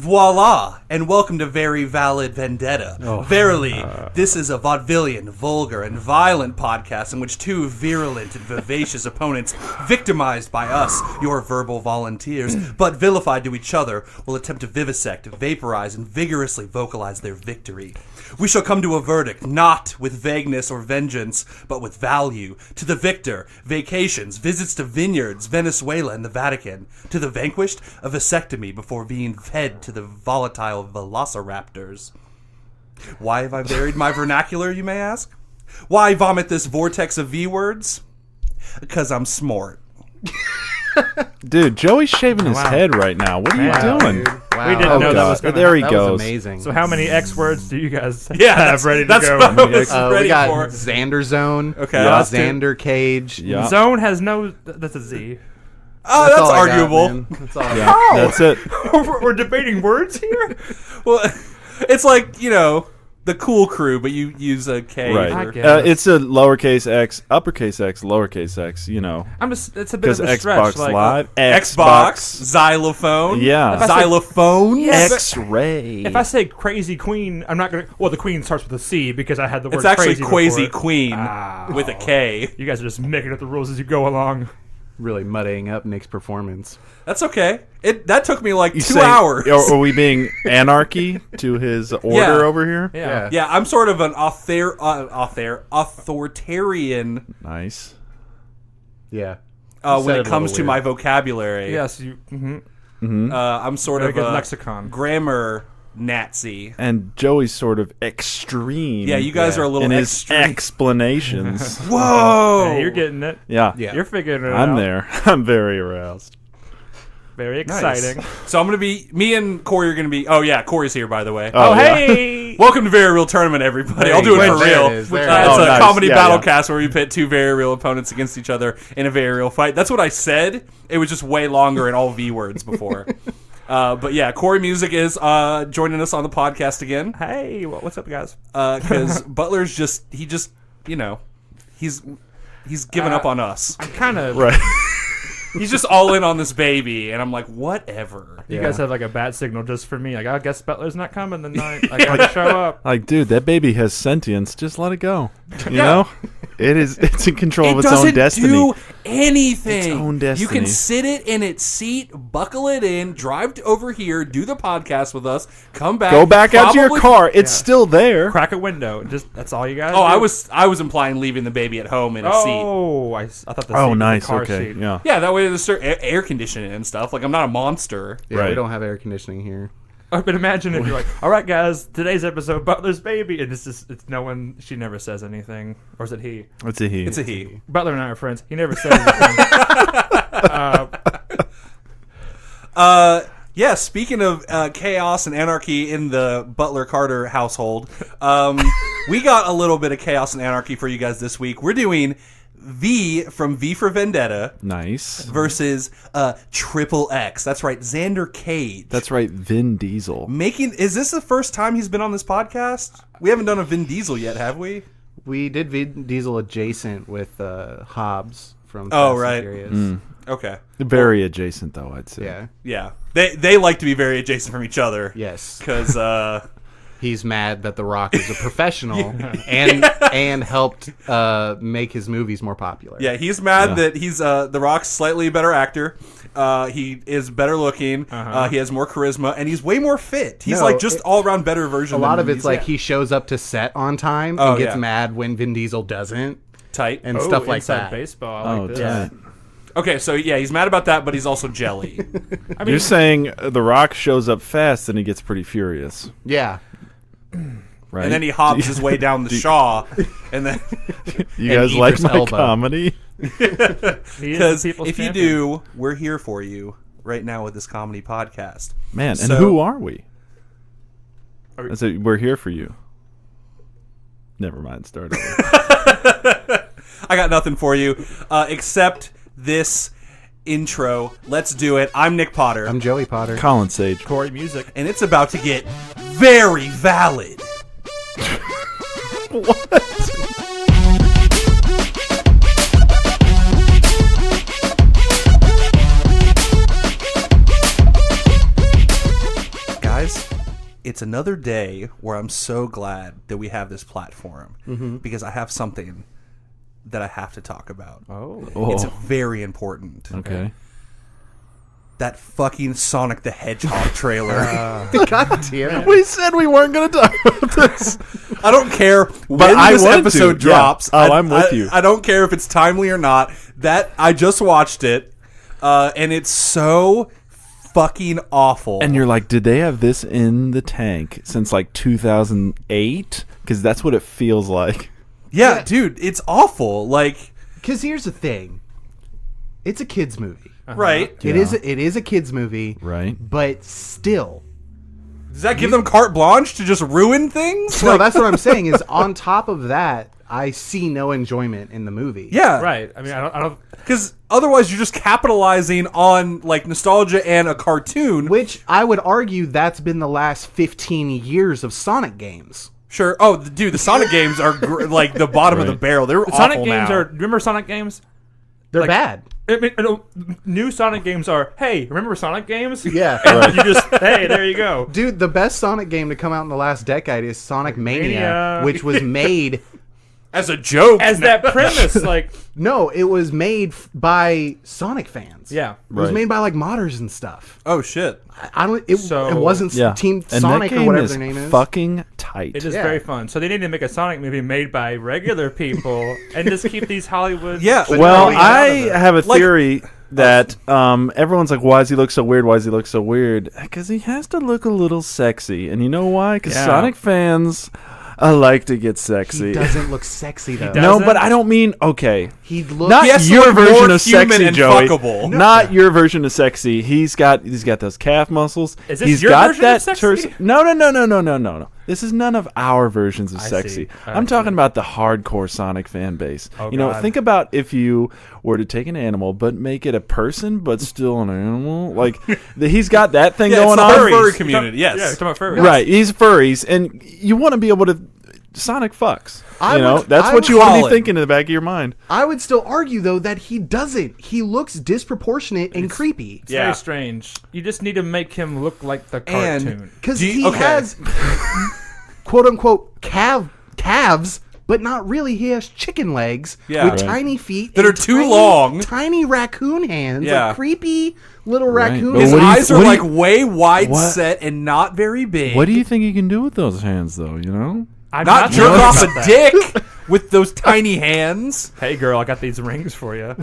Voila, and welcome to Very Valid Vendetta. Verily, this is a vaudevillian, vulgar, and violent podcast in which two virulent and vivacious opponents, victimized by us, your verbal volunteers, but vilified to each other, will attempt to vivisect, vaporize, and vigorously vocalize their victory. We shall come to a verdict, not with vagueness or vengeance, but with value. To the victor, vacations, visits to vineyards, Venezuela, and the Vatican. To the vanquished, a vasectomy before being fed to the volatile velociraptors. Why have I varied my vernacular, you may ask? Why vomit this vortex of V-words? Because I'm smart. Dude, Joey's shaving his head right now. What are you doing? Dude. Wow. We didn't know that was going to There he That goes. was amazing. So how many X words do you guys have That's ready to that's go? what I was we ready got for. Xander Zone. Okay. We got Yeah. Xander Cage. Yeah. Zone has no... That's a Z. Oh, that's all I got, arguable. man. That's all I got. Yeah, that's it. We're debating words here? Well, it's like, you know, the cool crew, but you use a K. Right. I guess. It's a lowercase x, uppercase x, lowercase x, you know. It's a bit Because of a stretch. Xbox Live. Xbox, xylophone. Yeah. Xylophone. Yeah, but X-ray. if I say Crazy Queen, I'm not going to... Well, the Queen starts with a C because I had the word It's actually crazy Quasi before it. Queen with a K. You guys are just making up the rules as you go along. Really muddying up Nick's performance. That's okay. That took me like 2 saying- hours. Are we being anarchy to his order over here? Yeah. Yeah, I'm sort of an authoritarian Nice. Yeah. when said it it a comes little to weird. my vocabulary. Yes, you... I'm sort Very of good a lexicon. grammar Nazi. And Joey's sort of extreme. Yeah, you guys are a little in his extreme. explanations. Whoa! Hey, you're getting it. Yeah. You're figuring it out. I'm there. I'm very aroused. Very Nice. exciting. So I'm gonna be. Me and Corey are gonna be. Oh yeah, Corey's here by the way. Oh, yeah. Hey! Welcome to Very Real Tournament, everybody. I'll do it There for it real. is. There It's it is. a Nice. comedy Yeah, battle yeah. cast where we pit two very real opponents against each other in a very real fight. That's what I said. It was just way longer and all V words before. But yeah, Corey Music is joining us on the podcast again Hey, what's up, guys? because Butler's you know, he's given up on us. I'm kind of... Right. He's just all in on this baby, and I'm like, whatever. You guys have like a bat signal just for me. Like, I guess Butler's not coming tonight. I gotta show up. Like, dude, that baby has sentience. Just let it go. You know? It's in control of its own destiny. Do anything. Its own destiny. You can sit it in its seat, buckle it in, drive over here, do the podcast with us, come back. Go back out to your probably- car. It's still there. Crack a window. Just that's all you guys. Oh, do? I was implying leaving the baby at home in a seat. Oh, I thought the seat Oh, was nice. the car Okay. seat. Yeah. Yeah, that way there's air conditioning and stuff. Like I'm not a monster. Yeah, Right. we don't have air conditioning here. But imagine if you're like, all right, guys, today's episode, Butler's baby, and it's no one. She never says anything, or is it he? It's a he. It's a he. Butler and I are friends. He never says anything. Yeah, speaking of chaos and anarchy in the Butler-Carter household, we got a little bit of chaos and anarchy for you guys this week. We're doing V from V for Vendetta Nice. versus XXX. That's right, Xander Cage. That's right, Vin Diesel. Is this the first time he's been on this podcast? We haven't done a Vin Diesel yet, have we? We did Vin Diesel adjacent with Hobbs from Oh, Fast and right. Furious. Okay. Very adjacent, though, I'd say. Yeah. Yeah. They like to be very adjacent from each other. Yes. Because He's mad that The Rock is a professional and helped make his movies more popular. yeah, he's mad that he's The Rock's slightly better actor. He is better looking. He has more charisma, and he's way more fit. He's like just all around better version. A lot than of Vin it's Diesel. like he shows up to set on time Oh, and gets yeah. mad when Vin Diesel doesn't tight. and Oh, stuff like inside that. baseball. I like this. tight. Okay, so yeah, he's mad about that, but he's also jelly. I mean, You're saying The Rock shows up fast and he gets pretty furious, Yeah. right? And then he hops his way down the Shaw, and then You and guys like Idris my Elba. comedy? he is the because people's if you champion. do, we're here for you right now with this comedy podcast. Man, and So- who are we? Are- I said, we're here for you. Never mind, start over. I got nothing for you except this intro. Let's do it. I'm Nick Potter, I'm Joey Potter. Colin Sage. Corey Music. and it's about to get very valid. it's another day where I'm so glad that we have this platform because I have something that I have to talk about. Oh. It's very important. Okay. That fucking Sonic the Hedgehog trailer. God damn it. We said we weren't going to talk about this. I don't care when I this wanted episode to. drops. Yeah. Oh, I'm with you. I don't care if it's timely or not. That I just watched it, and it's so fucking awful. And you're like, did they have this in the tank since like 2008? Because that's what it feels like. yeah, dude, it's awful. Like, Because here's the thing. It's a kid's movie. right? It is a kid's movie. Right. But still. Does that give them carte blanche to just ruin things? No, that's what I'm saying is on top of that, I see no enjoyment in the movie. Yeah, Right. I mean, I don't. Because otherwise, you're just capitalizing on like nostalgia and a cartoon. Which I would argue that's been the last 15 years of Sonic games. Sure. Oh, dude, the Sonic games are like the bottom of the Right. barrel. They're Sonic awful games now. are. Remember Sonic games? They're bad. I mean, new Sonic games are. Hey, remember Sonic games? Yeah. And you just. Hey, there you go. Dude, the best Sonic game to come out in the last decade is Sonic Mania, Mania. which was made... As a joke. As that premise, like. No, it was made by Sonic fans. Yeah. It was Right. made by, like, modders and stuff. Oh shit. I don't... It wasn't Yeah. Team And Sonic that game or whatever is their name is. fucking tight. It is Yeah. very fun. So they need to make a Sonic movie made by regular people and just keep these Hollywood. Yeah. Well, Really out I of it. have a Like- theory that everyone's like, why does he look so weird? Why does he look so weird? Because he has to look a little sexy. And you know why? Because Yeah. Sonic fans like to get sexy. He doesn't look sexy, though. does- No, doesn't? but I don't mean, okay. He looks... Not He has to your look more version of human sexy, and Joey. fuckable. Not your version of sexy. He's got those calf muscles. Is this He's your got version that of sexy? No. This is none of our versions of I sexy. see. I'm talking about the hardcore Sonic fan base. Oh, you know, God. think about if you were to take an animal but make it a person, but still an animal. Like he's got that thing Yeah, going it's the on. whole furry Furries. community. Yeah, Yes. talking about furries. Right, he's furries, and you want to be able to Sonic fucks. I You know, would- that's I what would you want to call be it. thinking in the back of your mind. I would still argue, though, that he doesn't. He looks disproportionate and creepy. It's Yeah. very strange. You just need to make him look like the And- cartoon. Because Do you- he okay. has, quote-unquote, calves, but not really. He has chicken legs Yeah. with Right. tiny feet. That and are too tiny- long. Tiny raccoon hands. Yeah. Like creepy little raccoon But His what do you- eyes are what do like you- way wide What? set and not very big. What do you think he can do with those hands, though? You know. I'm Not sure jerk off about a that. dick with those tiny hands. Hey, girl, I got these rings for you.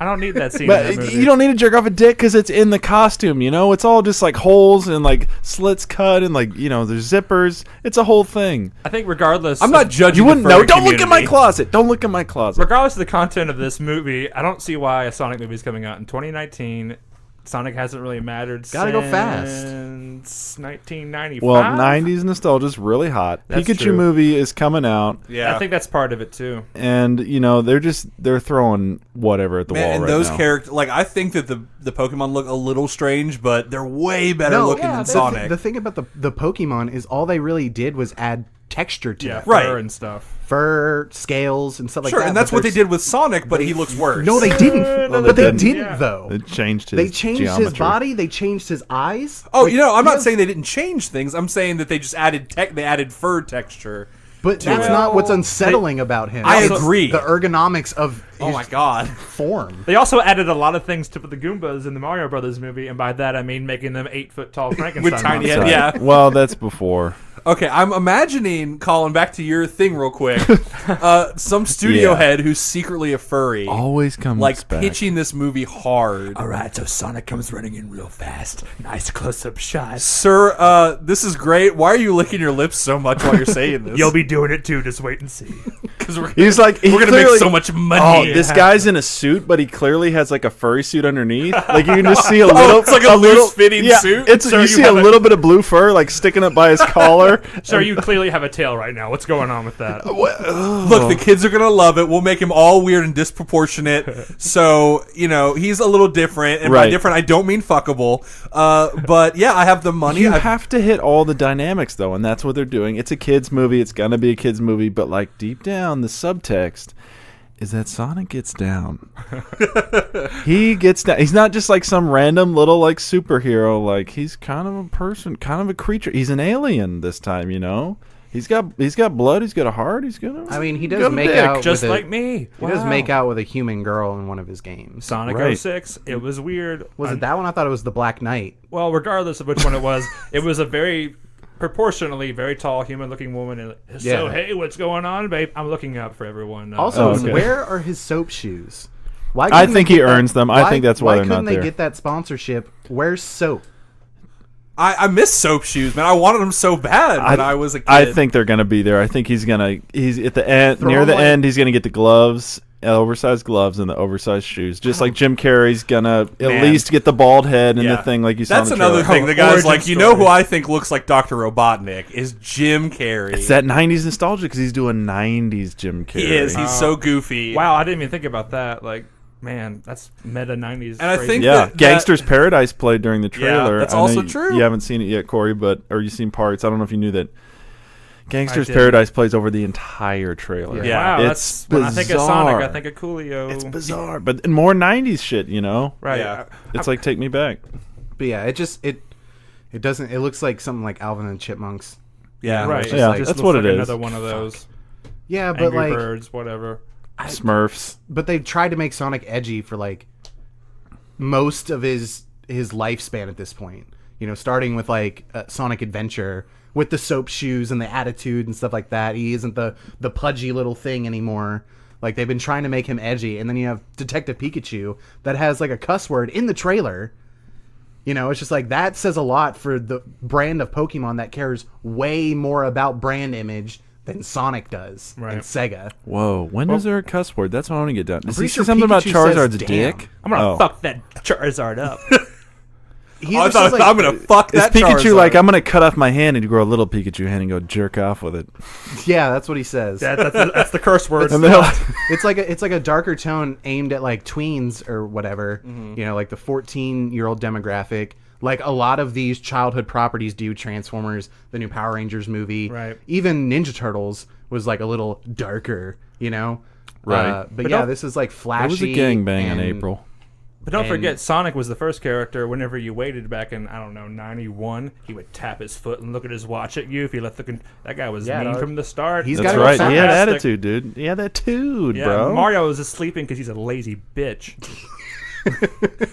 I don't need that scene in But that movie. you don't need to jerk off a dick because it's in the costume, you know? It's all just like holes and like slits cut and like, you know, there's zippers. It's a whole thing. I think regardless. I'm not judging. You the wouldn't know. furry Don't look at my community. closet. Don't look at my closet. Regardless of the content of this movie, I don't see why a Sonic movie is coming out in 2019. Sonic hasn't really mattered Gotta go fast. since 1995. Well, 90s nostalgia's really hot. That's Pikachu true. movie is coming out, Yeah. I think that's part of it too. and, you know, they're throwing whatever at the Man, wall and right those now. characters, like I think that the Pokemon look a little strange, but they're way better looking than Sonic. The thing about the Pokemon is all they really did was add texture to Yeah, it. Right. fur and stuff. Fur, scales, and stuff like Sure, that. and that's but what they there's- did with Sonic, but he looks worse. No, they didn't. No, but they they didn't. didn't, Yeah. though. They changed his They changed his geometry. body. They changed his eyes. Oh, Like, you know, I'm he not has- saying they didn't change things. I'm saying that they just added they added fur texture. But to that's it. not what's unsettling about him. I It's agree. The ergonomics of Oh his my god. form. They also added a lot of things to the Goombas in the Mario Brothers movie, and by that I mean making them 8-foot tall Frankenstein With tiny monsters. head, yeah. Well, that's before. Okay, I'm imagining, Colin, back to your thing real quick. Some studio Yeah. head who's secretly a furry, Always comes like back. pitching this movie hard. All right, so Sonic comes running in real fast. Nice close-up shot. Sir, this is great. Why are you licking your lips so much while you're saying this? You'll be doing it too. Just wait and see. because He's like, we're gonna make clearly- so much Oh, money. this guy's in a suit, but he clearly has like a furry suit underneath. Like you can just see a little. Oh, it's like a loose-fitting yeah, suit? It's So you you see a have a- little bit of blue fur like sticking up by his collar. Sir, you clearly have a tail right now. What's going on with that? Look, the kids are gonna love it. We'll make him all weird and disproportionate. So he's a little different, and by Right. different I don't mean fuckable. But yeah, I have the money. You I have to hit all the dynamics though, and that's what they're doing. It's a kids movie. It's gonna be a kids movie, but like deep down, the subtext is that Sonic gets down. He gets down. He's not just like some random little like superhero. Like he's kind of a person, kind of a creature. He's an alien this time, you know. He's got blood. He's got a heart. He's got. I mean, he got does a make dick. out Just with like me. He does make out with a human girl in one of his games. Sonic Right. 06. It was weird. Was it that one? I thought it was the Black Knight. Well, regardless of which one it was a very proportionally very tall human-looking woman. And so, Yeah. hey, what's going on, babe? I'm looking up for everyone. Also, okay. where are his soap shoes? Why I couldn't think they he get that- earns them. I think that's why they're not couldn't they there. get that sponsorship? Where's soap? I miss soap shoes, man. I wanted them so bad when I was a kid. I think they're gonna be there. I think he's at the end, Throw near the him like- end. He's gonna get the gloves, oversized gloves, and the oversized shoes. Just like Jim Carrey's gonna at Man. least get the bald head and Yeah. the thing like you saw. That's in the another trailer. thing. The guy's Origin like, you know story. who I think looks like Dr. Robotnik is Jim Carrey. It's that '90s nostalgia because he's doing '90s Jim Carrey. He is. He's so goofy. Wow, I didn't even think about that. Like, man, that's meta 90s. And I crazy. think Yeah, that- Gangster's Paradise played during the Yeah, trailer. that's I know also you- true. You haven't seen it yet, Corey, or you've seen parts. I don't know if you knew that. Gangster's did. Paradise plays over the entire trailer. Yeah. Wow, it's that's when I think of Sonic, I bizarre. think of Coolio. It's bizarre, but more '90s shit. You know, Right. Yeah. it's like Take Me Back. But yeah, it doesn't. It looks like something like Alvin and Chipmunks. Yeah. Right. Just Yeah, like- that's looks what like it is. Another one of those. Yeah, but Angry like, Birds, whatever. Smurfs. but they tried to make Sonic edgy for like most of his lifespan at this point. You know, starting with like Sonic Adventure with the soap shoes and the attitude and stuff like that. He isn't the pudgy little thing anymore. Like they've been trying to make him edgy, and then you have Detective Pikachu that has like a cuss word in the trailer. You know, it's just like that says a lot for the brand of Pokemon that cares way more about brand image than Sonic does and Right. Sega. Whoa, when is there a cuss word? That's what I want to get down. Does he pretty say sure something about Pikachu Charizard's says a damn. dick? I'm gonna Oh. fuck that Charizard up. He I either thought says, like, I'm gonna fuck Is that Pikachu Charizard. like, I'm going to cut off my hand and you grow a little Pikachu hand and go jerk off with it? Yeah, that's what he says. That's the curse word. And they're like, It's like a darker tone aimed at like tweens or whatever. You know, like the 14-year-old demographic. Like a lot of these childhood properties do. Transformers, the new Power Rangers movie, Right. Even Ninja Turtles was like a little darker, you know. Right. But yeah, don't- this is like it flashy. was a gangbang in and- April. But don't And- forget, Sonic was the first character. Whenever you waited back in, I don't know, 91, he would tap his foot and look at his watch at you. If you let that guy was Yeah, mean dog. from the start. He's That's got right. a He had fantastic- attitude, dude. He had attitude, Yeah, bro. Mario was just sleeping because he's a lazy bitch.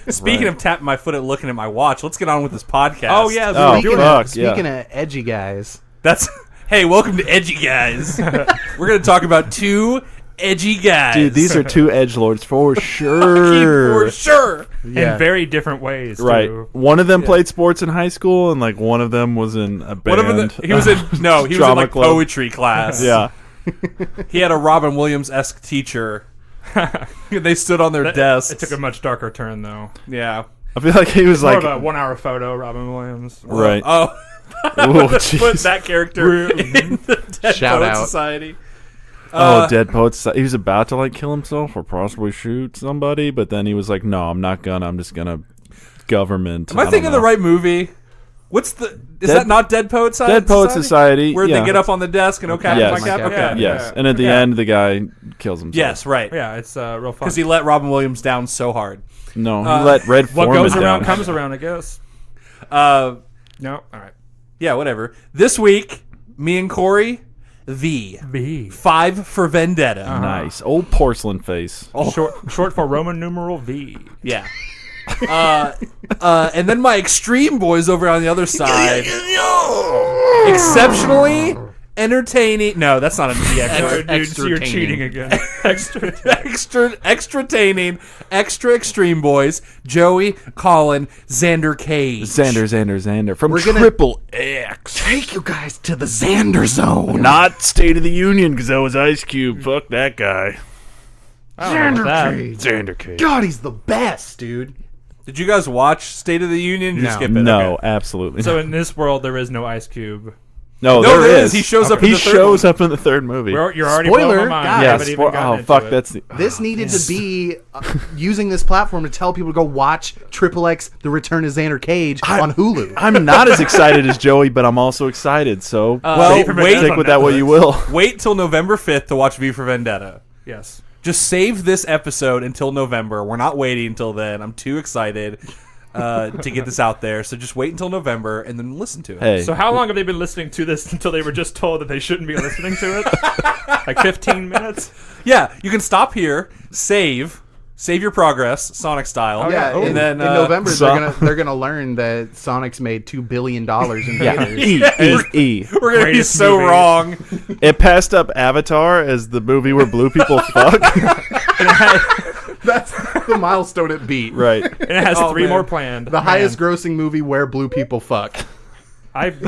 Speaking of tapping my foot and looking at my watch, let's get on with this podcast. Oh yeah, we Oh, were doing fuck. it. Speaking of edgy guys, That's hey, welcome to Edgy Guys. We're gonna talk about two edgy guys. Dude, these are two edgelords for sure. for sure. in very different ways. Right. Too. One of them played sports in high school, and like one of them was in a band. One of them, he was in he was in Drama like club. poetry class. Yeah. He had a Robin Williams-esque teacher. They stood on their desks. It took a much darker turn though. Yeah. I feel like he was More like, of a 1 hour photo, Robin Williams. right. Oh, Oh, put jeez. that character in the Dead Shout Poet out. Society. Oh, Dead Poets. He was about to like kill himself or possibly shoot somebody, but then he was like, "No, I'm not gonna. I'm just gonna government." Am I thinking of the right movie? What's the? Is that not Dead Poet Society? Dead Poet Society? Where Yeah. they get up on the desk and okay, Yes. my cap, Like, okay. Yes, Yeah. and at the Yeah. end, the guy kills himself. Yes, right. Yeah, it's real fun. Because he let Robin Williams down so hard. No, he let Red what Foreman goes around down. comes around, I guess. Uh, No, all right. yeah, whatever. This week, me and Corey, V. V. 5 for Vendetta. Nice old porcelain face. Short for Roman numeral V. Yeah. And then my extreme boys over on the other side. Exceptionally entertaining. No, that's not an EX. Dude, so you're cheating again. Extra. Extra-taining, extra extreme boys. Joey, Colin, Xander Cage. Xander from We're gonna- Triple X. take you guys to the Xander Zone. Not State of the Union because that was Ice Cube. Fuck that guy. I don't know about that. Cage. Xander Cage. God, he's the best, dude. Did you guys watch State of the Union? Did you No. skip it? No, Okay. absolutely. So in this world, there is no Ice Cube. no, No, there is. He shows up in He the third shows one. up in the third movie. You're already Spoiler, blowing my mind. guys. I Yeah, haven't even gotten oh into fuck, it. that's the. This needed to be using this platform to tell people to go watch XXX The Return of Xander Cage on Hulu. I'm not as excited as Joey, but I'm also excited. So Well, V for wait, Vendetta's take on with that what Netflix. you will. wait till November 5th to watch V for Vendetta. Yes. Just save this episode until November. We're not waiting until then. I'm too excited to get this out there. So just wait until November and then listen to it. Hey, So how long have they been listening to this until they were just told that they shouldn't be listening to it? Like 15 minutes? Yeah, you can stop here, save your progress, Sonic style. Yeah, and then in November so- they're gonna learn that Sonic's made $2 billion in theaters. E. we're gonna be Greatest so movie. wrong. It passed up Avatar as the movie where blue people fuck. That's the milestone it beat. Right. And it has Oh, 3 man. more planned. The highest grossing movie where blue people fuck. I'd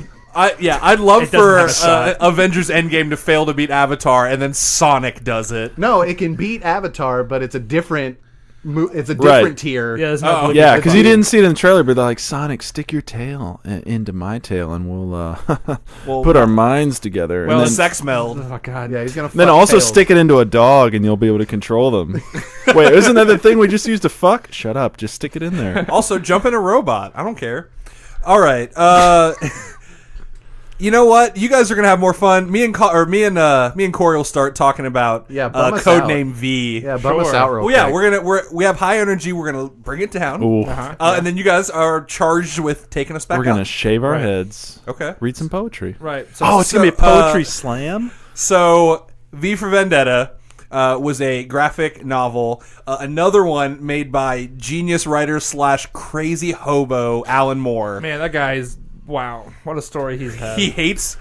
love It doesn't for have a shot. Avengers Endgame to fail to beat Avatar, and then Sonic does it. No, it can beat Avatar, but it's a different Right. tier. Yeah, there's no blue Yeah, people. because you didn't see it in the trailer, but they're like, Sonic, stick your tail into my tail, and we'll put our minds together. Well, and then, sex meld. Oh, God. Yeah, he's gonna. then fuck also tails. stick it into a dog, and you'll be able to control them. Wait, isn't that the thing we just used to fuck? Shut up. Just stick it in there. Also, jump in a robot. I don't care. All right. You know what? You guys are gonna have more fun. Me and Corey will start talking about bum us out. Codename V. Yeah, bum us Sure. out real Well, yeah, quick. we have high energy. We're gonna bring it down, Ooh. and then you guys are charged with taking us back We're going to up. shave our Right. heads. Okay. Read some poetry. Right. So, Oh, it's going to be a So, poetry slam? So, V for Vendetta was a graphic novel. Another one made by genius writer / crazy hobo Alan Moore. man, that guy is... Wow. What a story he's had. He hates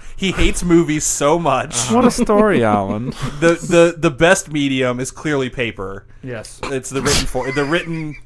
movies so much. What a story, Alan. The best medium is clearly paper. Yes. It's the written form. The written.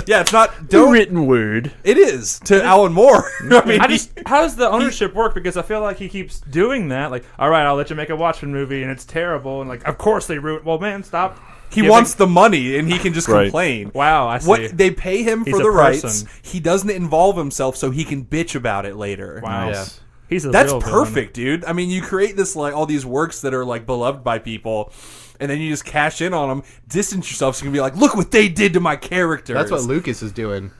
Yeah, it's not. Don't. written word. It is to Alan Moore. I mean, How does the ownership work? Because I feel like he keeps doing that. Like, all right, I'll let you make a Watchmen movie, and it's terrible. And like, of course they ruin. Well, man, stop. he wants the money, and he can just Right. complain. Wow, I see. What they pay him He's for a the rights. person. He doesn't involve himself, so he can bitch about it later. Wow. Nice. He's a That's real villain. perfect, dude. I mean, you create this like all these works that are like beloved by people, and then you just cash in on them, distance yourself, so you can be like, look what they did to my characters. That's what Lucas is doing.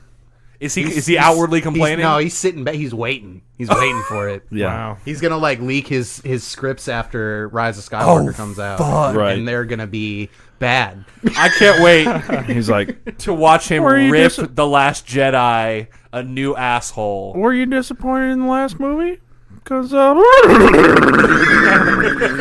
Is he outwardly complaining? No, he's sitting back. He's waiting. He's waiting for it. Yeah. Wow. He's gonna like leak his scripts after Rise of Skywalker comes out, fuck. Right. and they're gonna be bad. I can't wait He's like, to watch him Were you rip dis- The Last Jedi a new asshole. were you disappointed in the last movie? Because,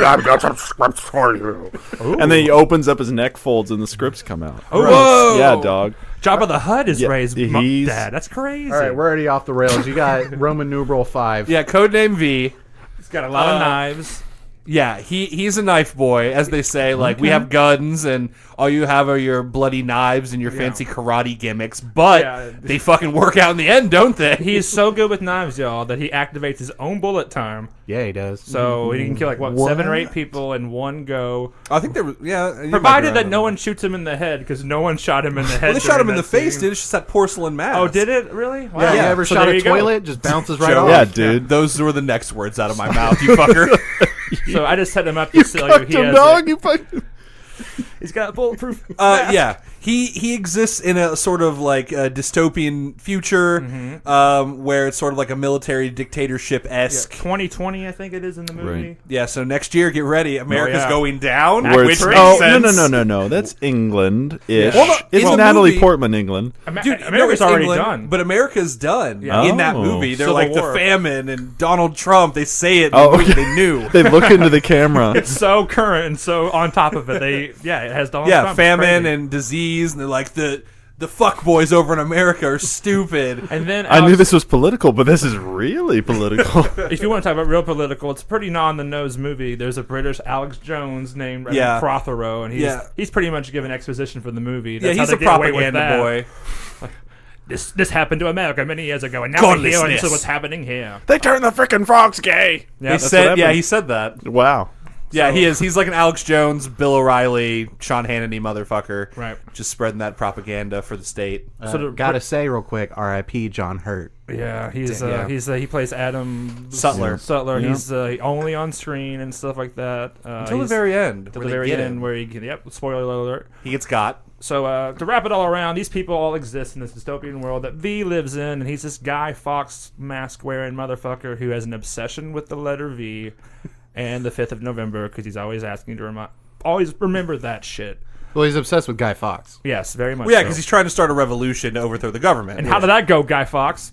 I've got some scripts for you. and then he opens up his neck folds and the scripts come out. Whoa! Yeah, dog. Jabba the Hutt is Yeah, raised he's- dad. That's crazy. All right, we're already off the rails. You got Roman numeral 5. Yeah, codename V. He's got a lot of knives. Yeah, he's a knife boy, as they say. Like, we have guns, and all you have are your bloody knives and your fancy karate gimmicks. But Yeah. they fucking work out in the end, don't they? He is so good with knives, y'all, that he activates his own bullet time. Yeah, he does. So he can kill like 7 or 8 people in one go. I think there was, yeah. you might be Provided right that on no one shoots him in the head, because no one shot him in the head. Well, they shot him during in the that face, scene. dude. It's just that porcelain mask. Oh, did it really? Wow. Yeah, you Yeah, ever So shot there a you go. toilet? Just bounces right Joe. off. Yeah, dude. Those were the next words out of my mouth, you fucker. So I just set him up to sell you. Fucked him, dog. You fucking... He's got bulletproof. Yeah, he exists in a sort of like a dystopian future, where it's sort of like a military dictatorship esque. 2020, I think it is in the movie. Right. Yeah, so next year, get ready. America's yeah. going down, Where which it's- makes oh, sense. no. That's England-ish. Well, no, it's in the Natalie movie- Portman, England. Dude, America's it's already England, done. but America's done Yeah. in that Oh. movie. They're Civil like War. the famine and Donald Trump. They say it. Oh, Oh, okay. they knew. They look into the camera. It's so current and so on top of it. It has Donald Yeah, Trump. famine Crazy. and disease, and they're like the fuck boys over in America are stupid. And then I knew Alex- this was political, but this is really political. If you want to talk about real political, it's a pretty on-the-nose movie. There's a British Alex Jones named Yeah. Prothero, and Yeah. he's pretty much given exposition for the movie. Yeah, That's how he's they a get away with propaganda that. boy. This happened to America many years ago, and now we're here, and this Godlessness. is what's happening here. They turned the frickin' frogs gay. Yeah, They that's said, what yeah, happened. he said that. Wow. Yeah, he is. He's like an Alex Jones, Bill O'Reilly, Sean Hannity motherfucker. Right. Just spreading that propaganda for the state. Gotta say real quick, R.I.P. John Hurt. Yeah, he plays Adam Sutler. Sutler. Yeah. He's only on screen and stuff like that. Until the he's- very end. to where the they very get end, him. where spoiler alert. He gets got. So to wrap it all around, these people all exist in this dystopian world that V lives in, and he's this Guy Fawkes mask-wearing motherfucker who has an obsession with the letter V and the 5th of November because he's always asking to always remember that shit. Well, he's obsessed with Guy Fawkes. Yes, very much. Well, yeah, so. because he's trying to start a revolution to overthrow the government. And how did that go, Guy Fawkes?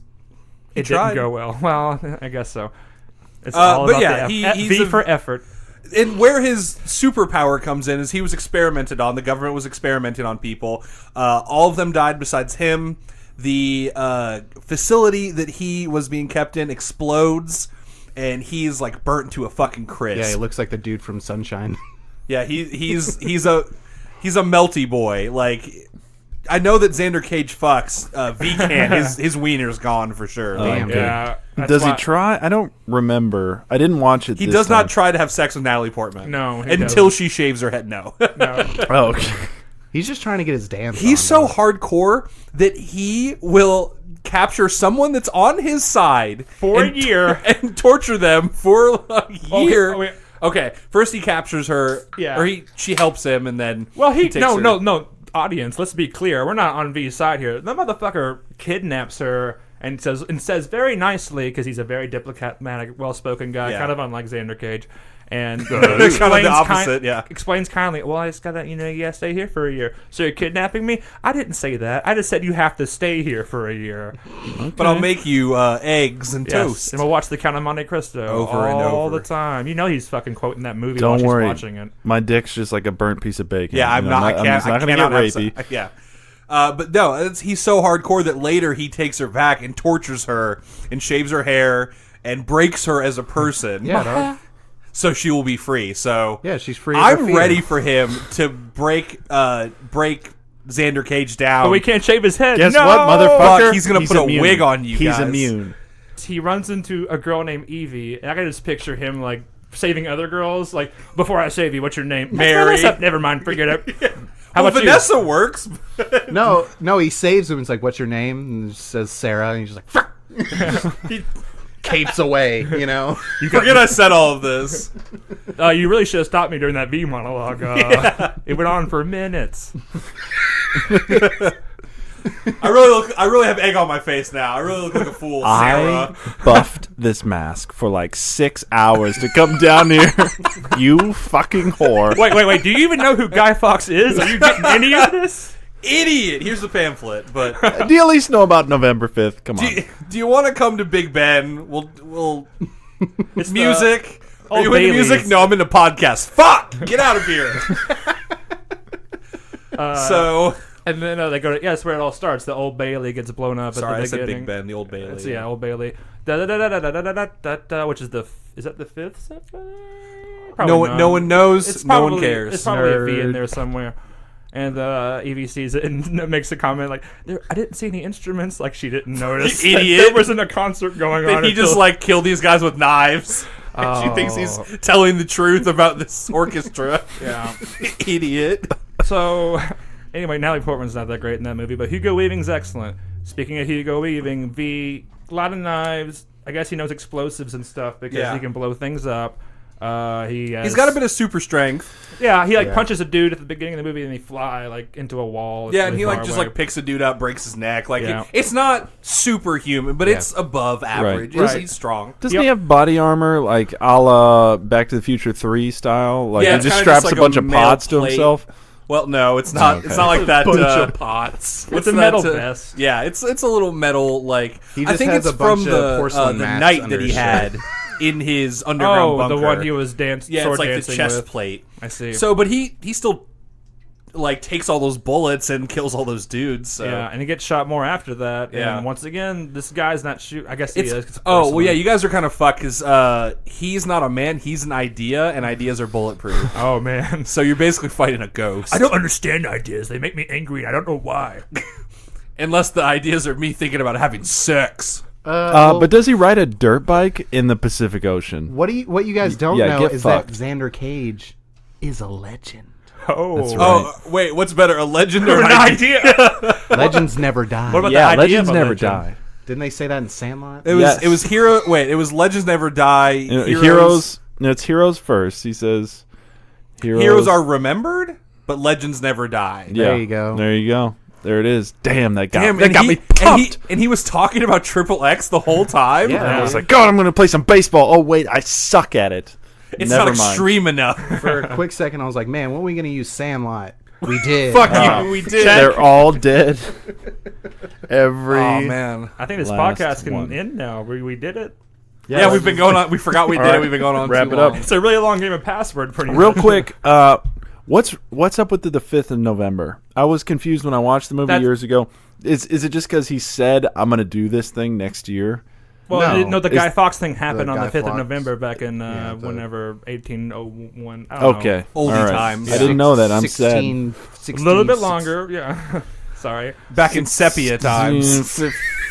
It tried. didn't go well. Well, I guess so. It's all but about yeah, the he's V for effort. And where his superpower comes in is he was experimented on. The government was experimenting on people. All of them died besides him. The facility that he was being kept in explodes, and he's like burnt to a fucking crisp. Yeah, he looks like the dude from Sunshine. Yeah, he's a melty boy. Like, I know that Xander Cage fucks. V can't. His wiener's gone for sure. Damn, dude. Yeah. Does he try? I don't remember. I didn't watch it. He this does time. not try to have sex with Natalie Portman. No, he until doesn't. she shaves her head. No. No. Oh, okay. He's just trying to get his dance He's on, so though. hardcore that he will capture someone that's on his side For a and year. and torture them for a year. wait. Okay, first he captures her, Yeah. or she helps him, and then Well, takes her. no. Audience, let's be clear. We're not on V's side here. The motherfucker kidnaps her and says very nicely, because he's a very diplomatic, well-spoken guy, Yeah. kind of unlike Xander Cage. And Kind of the opposite, yeah. Explains kindly, well, I just gotta, you gotta stay here for a year. So you're kidnapping me? I didn't say that. I just said you have to stay here for a year. But I'll make you eggs and Yes. toast. And we'll watch The Count of Monte Cristo Over and all over. the time. He's fucking quoting that movie while Don't she's worry. watching it. My dick's just like a burnt piece of bacon. Yeah, I'm You know, not. I'm just not gonna get cannot have rapey. sex. Yeah. But no, he's so hardcore that later he takes her back and tortures her and shaves her hair and breaks her as a person. Yeah, dog. So she will be free. So Yeah, she's free as her I'm feet. ready for him to break Xander Cage down. But we can't shave his head. Guess no! what, motherfucker? Fuck, he's gonna put a immune. wig on you He's guys. immune. He runs into a girl named Evie, and I can just picture him like saving other girls. Like, before I save you, what's your name? Mary. Vanessa. Never mind, forget it. How Well, about Vanessa works. No, he saves him. It's like, what's your name? And he says Sarah, and he's just like, fuck. He capes away, Forget I said all of this. you? You really should have stopped me during that V monologue. It went on for minutes. I really have egg on my face now. I really look like a fool, Sarah. I buffed this mask for like 6 hours to come down here. You fucking whore. Wait. Do you even know who Guy Fawkes is? Are you getting any of this? Idiot. Here's the pamphlet. But Do you at least know about November 5th? Come on. do you want to come to Big Ben? We'll It's the music. Are Old you into Bailey's. music? No, I'm into podcasts. Fuck! Get out of here. So And then they go to, that's where it all starts. The Old Bailey gets blown up sorry, at I the said beginning. Big Ben, the Old Bailey. It's, yeah, Old Bailey. Da-da-da-da-da-da-da-da-da, which is is that the fifth step? No one knows. It's No one probably- cares. It's probably a V in Nerd. there somewhere. And Evie sees it and makes a comment like, I didn't see any instruments. Like, she didn't notice. You that idiot. There wasn't a concert going on. That he just until- like killed these guys with knives. And she thinks he's telling the truth about this orchestra. Yeah. Idiot. So, anyway, Natalie Portman's not that great in that movie, but Hugo Weaving's excellent. Speaking of Hugo Weaving, a lot of knives. I guess he knows explosives and stuff because Yeah. he can blow things up. He's got a bit of super strength. Yeah, he punches a dude at the beginning of the movie and they fly like into a wall. It's Yeah, and really he like far just away. like picks a dude up, breaks his neck. Like Yeah. it's not superhuman, but it's above average. Right. He's strong. Doesn't he have body armor like a la Back to the Future 3 style? Like Yeah, he it's just kinda straps just a like bunch a of metal pods to plate. himself? Well, no, it's not. Okay. It's not like that. bunch of pots. with what's a metal that, vest. Yeah, it's a little metal. Like He I just think has it's a bunch from of the porcelain the masks night under that he his had in his underground Oh, bunker. the one he was Yeah, sword it's like the dancing chest with. plate. I see. So, but he still like takes all those bullets and kills all those dudes. So. Yeah, and he gets shot more after that. Yeah. And once again, this guy's not shoot. I guess he is. 'cause it's a Oh well, porcelain. yeah. You guys are kind of fucked because he's not a man. He's an idea, and ideas are bulletproof. Oh man. So you're basically fighting a ghost. I don't understand ideas. They make me angry. I don't know why. Unless the ideas are me thinking about having sex. But does he ride a dirt bike in the Pacific Ocean? What you guys don't Yeah, know get is fucked. that Xander Cage is a legend. Oh, That's right. Oh wait, what's better, a legend or an an idea? idea. Legends never die. What about Yeah, the idea legends of a never legend? die. Didn't they say that in Sandlot? It was Yes. it was hero. Wait, it was legends never die. Heroes. No, it's heroes first. He says Heroes are remembered, but legends never die. Yeah, There you go. There you go. There it is. Damn, that got, Damn, that and got he, me and pumped. he was talking about XXX the whole time. Yeah. I was like, God, I'm going to play some baseball. Oh, wait, I suck at it. It's Never not mind. extreme enough. For a quick second, I was like, man, when are we going to use Sandlot We did. Fuck you, we did. They're all dead. Every Oh man. I think this Last podcast can one. end now. We did it. Yeah, we've been going on. We forgot we did All it. right. We've been going on. Wrap too it up. long. It's a really long game of password. Pretty real much. quick. What's up with the 5th of November? I was confused when I watched the movie years ago. Is it just because he said I'm going to do this thing next year? Well, No. the Guy Fawkes thing happened on Guy the 5th of Fawkes. November back in Yeah, whenever 1801. I don't Okay, know. Oldie all right. times. I didn't know that. I'm 16, sad. 16, A little bit longer. Yeah. Sorry. Back in sepia times.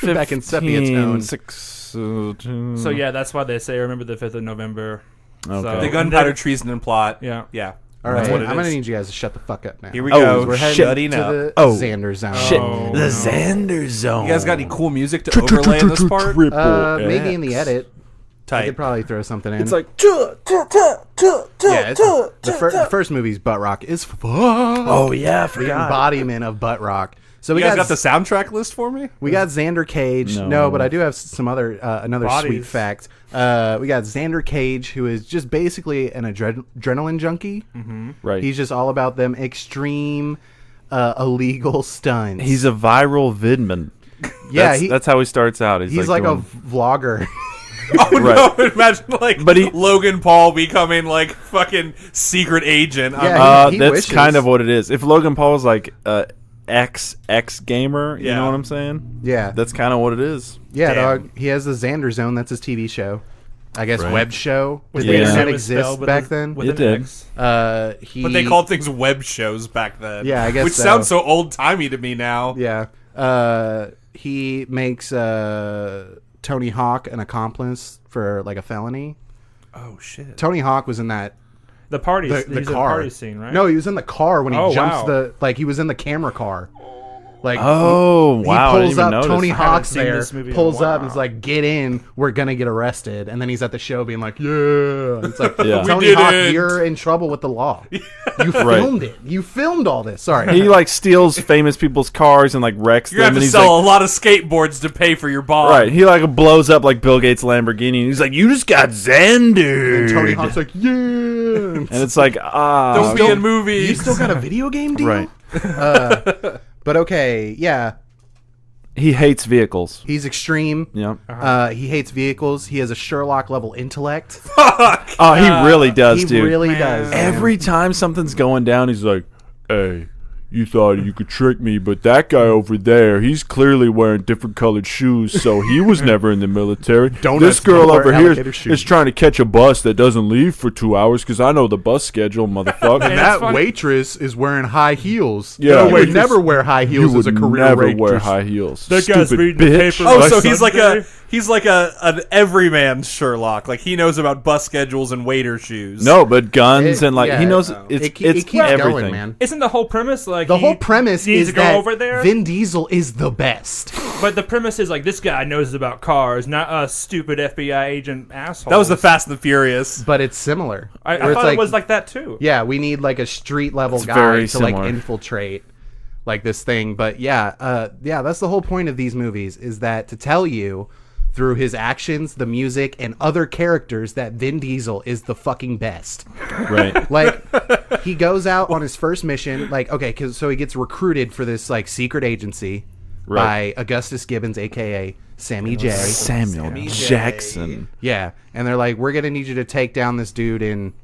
Back in sepia tone. So yeah, that's why they say remember the 5th of November. Okay. So, The gunpowder treason and plot. Yeah. Yeah. All That's right, what it I'm going to is. need you guys to shut the fuck up now. Here we Oh, go. We're heading Shutting to up. the Oh. Xander zone. Shit, Oh, the no. Xander Zone. You guys got any cool music to overlay in this part? Maybe in the edit. I Tight. could probably throw something in. It's like yeah, the first movie's Butt Rock is oh yeah, I the forgot. embodiment of Butt Rock. So You we guys got got the soundtrack list for me? we got Xander Cage. No. No, but I do have some other another sweet Bodies. fact. We got Xander Cage, who is just basically an adrenaline junkie. Right. He's just all about them extreme illegal stunts. He's a viral vidman. yeah, That's how he starts out. he's like a doing- vlogger. Oh Right. no! Imagine like But he- Logan Paul becoming like fucking secret agent. Yeah, he that's wishes. kind of what it is. If Logan Paul's like XX gamer, you Yeah. know what I'm saying? Yeah, That's kind of what it is. yeah, Damn. dog. He has the Xander Zone. That's his TV show. I guess Right. web show. Did Yeah. the internet It was spelled exist with back a- then? with It an did. X. But they called things web shows back then. Yeah, I guess Which so. sounds so old timey to me now. Yeah. He makes Tony Hawk an accomplice for like a felony. Oh shit. Tony Hawk was in that The party. the He's in the car party scene, right? No, he was in the car when he Oh, jumps wow. he was in the camera car. Like Oh, he wow, I didn't pulls even up. notice. Tony I haven't Hawk's seen there. this movie in a Pulls up while. and is like, "Get in, we're gonna get arrested." And then he's at the show being like, "Yeah." It's like, Yeah. Tony We Hawk, didn't. you're in trouble with the law. You filmed it. You filmed all this. Sorry. He like steals famous people's cars and like wrecks You're gonna them. have And to he's sell like, a lot of skateboards to pay for your bond. right. He like blows up like Bill Gates' Lamborghini. And he's like, "You just got Xander." And Tony Hawk's like, "Yeah." and it's like, Don't be in movies. You still got a video game deal? Right. But okay, yeah. He hates vehicles. He's extreme. Yep. He hates vehicles. He has a Sherlock level intellect. Oh, he really does, He dude. really does. man. Every time something's going down, he's like, "Hey, you thought you could trick me, but that guy over there, he's clearly wearing different colored shoes, so he was never in the military. Donuts This girl don't wear over here alligator shoes." is trying to catch a bus that doesn't leave for 2 hours because I know the bus schedule, motherfucker." And That it's funny- waitress is wearing high heels. Yeah. You would Waitress- never wear high You heels as would a career never waitress. wear high heels. That guy's Stupid reading the bitch. paper Oh, like so he's like Sunday? an everyman Sherlock. Like he knows about bus schedules and waiter shoes. No, but guns It- and like yeah, he knows no. it's It keeps everything. going, man. Isn't the whole premise like The he whole premise needs is to go that over there? Vin Diesel is the best. But the premise is like this guy knows about cars, not a stupid FBI agent asshole. That was the Fast and the Furious. But it's similar. I Where it's thought it was like that too. yeah, we need like a street level It's guy very to like similar. infiltrate like this thing. But yeah, that's the whole point of these movies is that to tell you through his actions, the music, and other characters that Vin Diesel is the fucking best. Right. Like he goes out on his first mission, like okay, so he gets recruited for this like secret agency Right. by Augustus Gibbons, aka Sammy J. Samuel J. Jackson. Yeah, and they're like, we're gonna need you to take down this dude in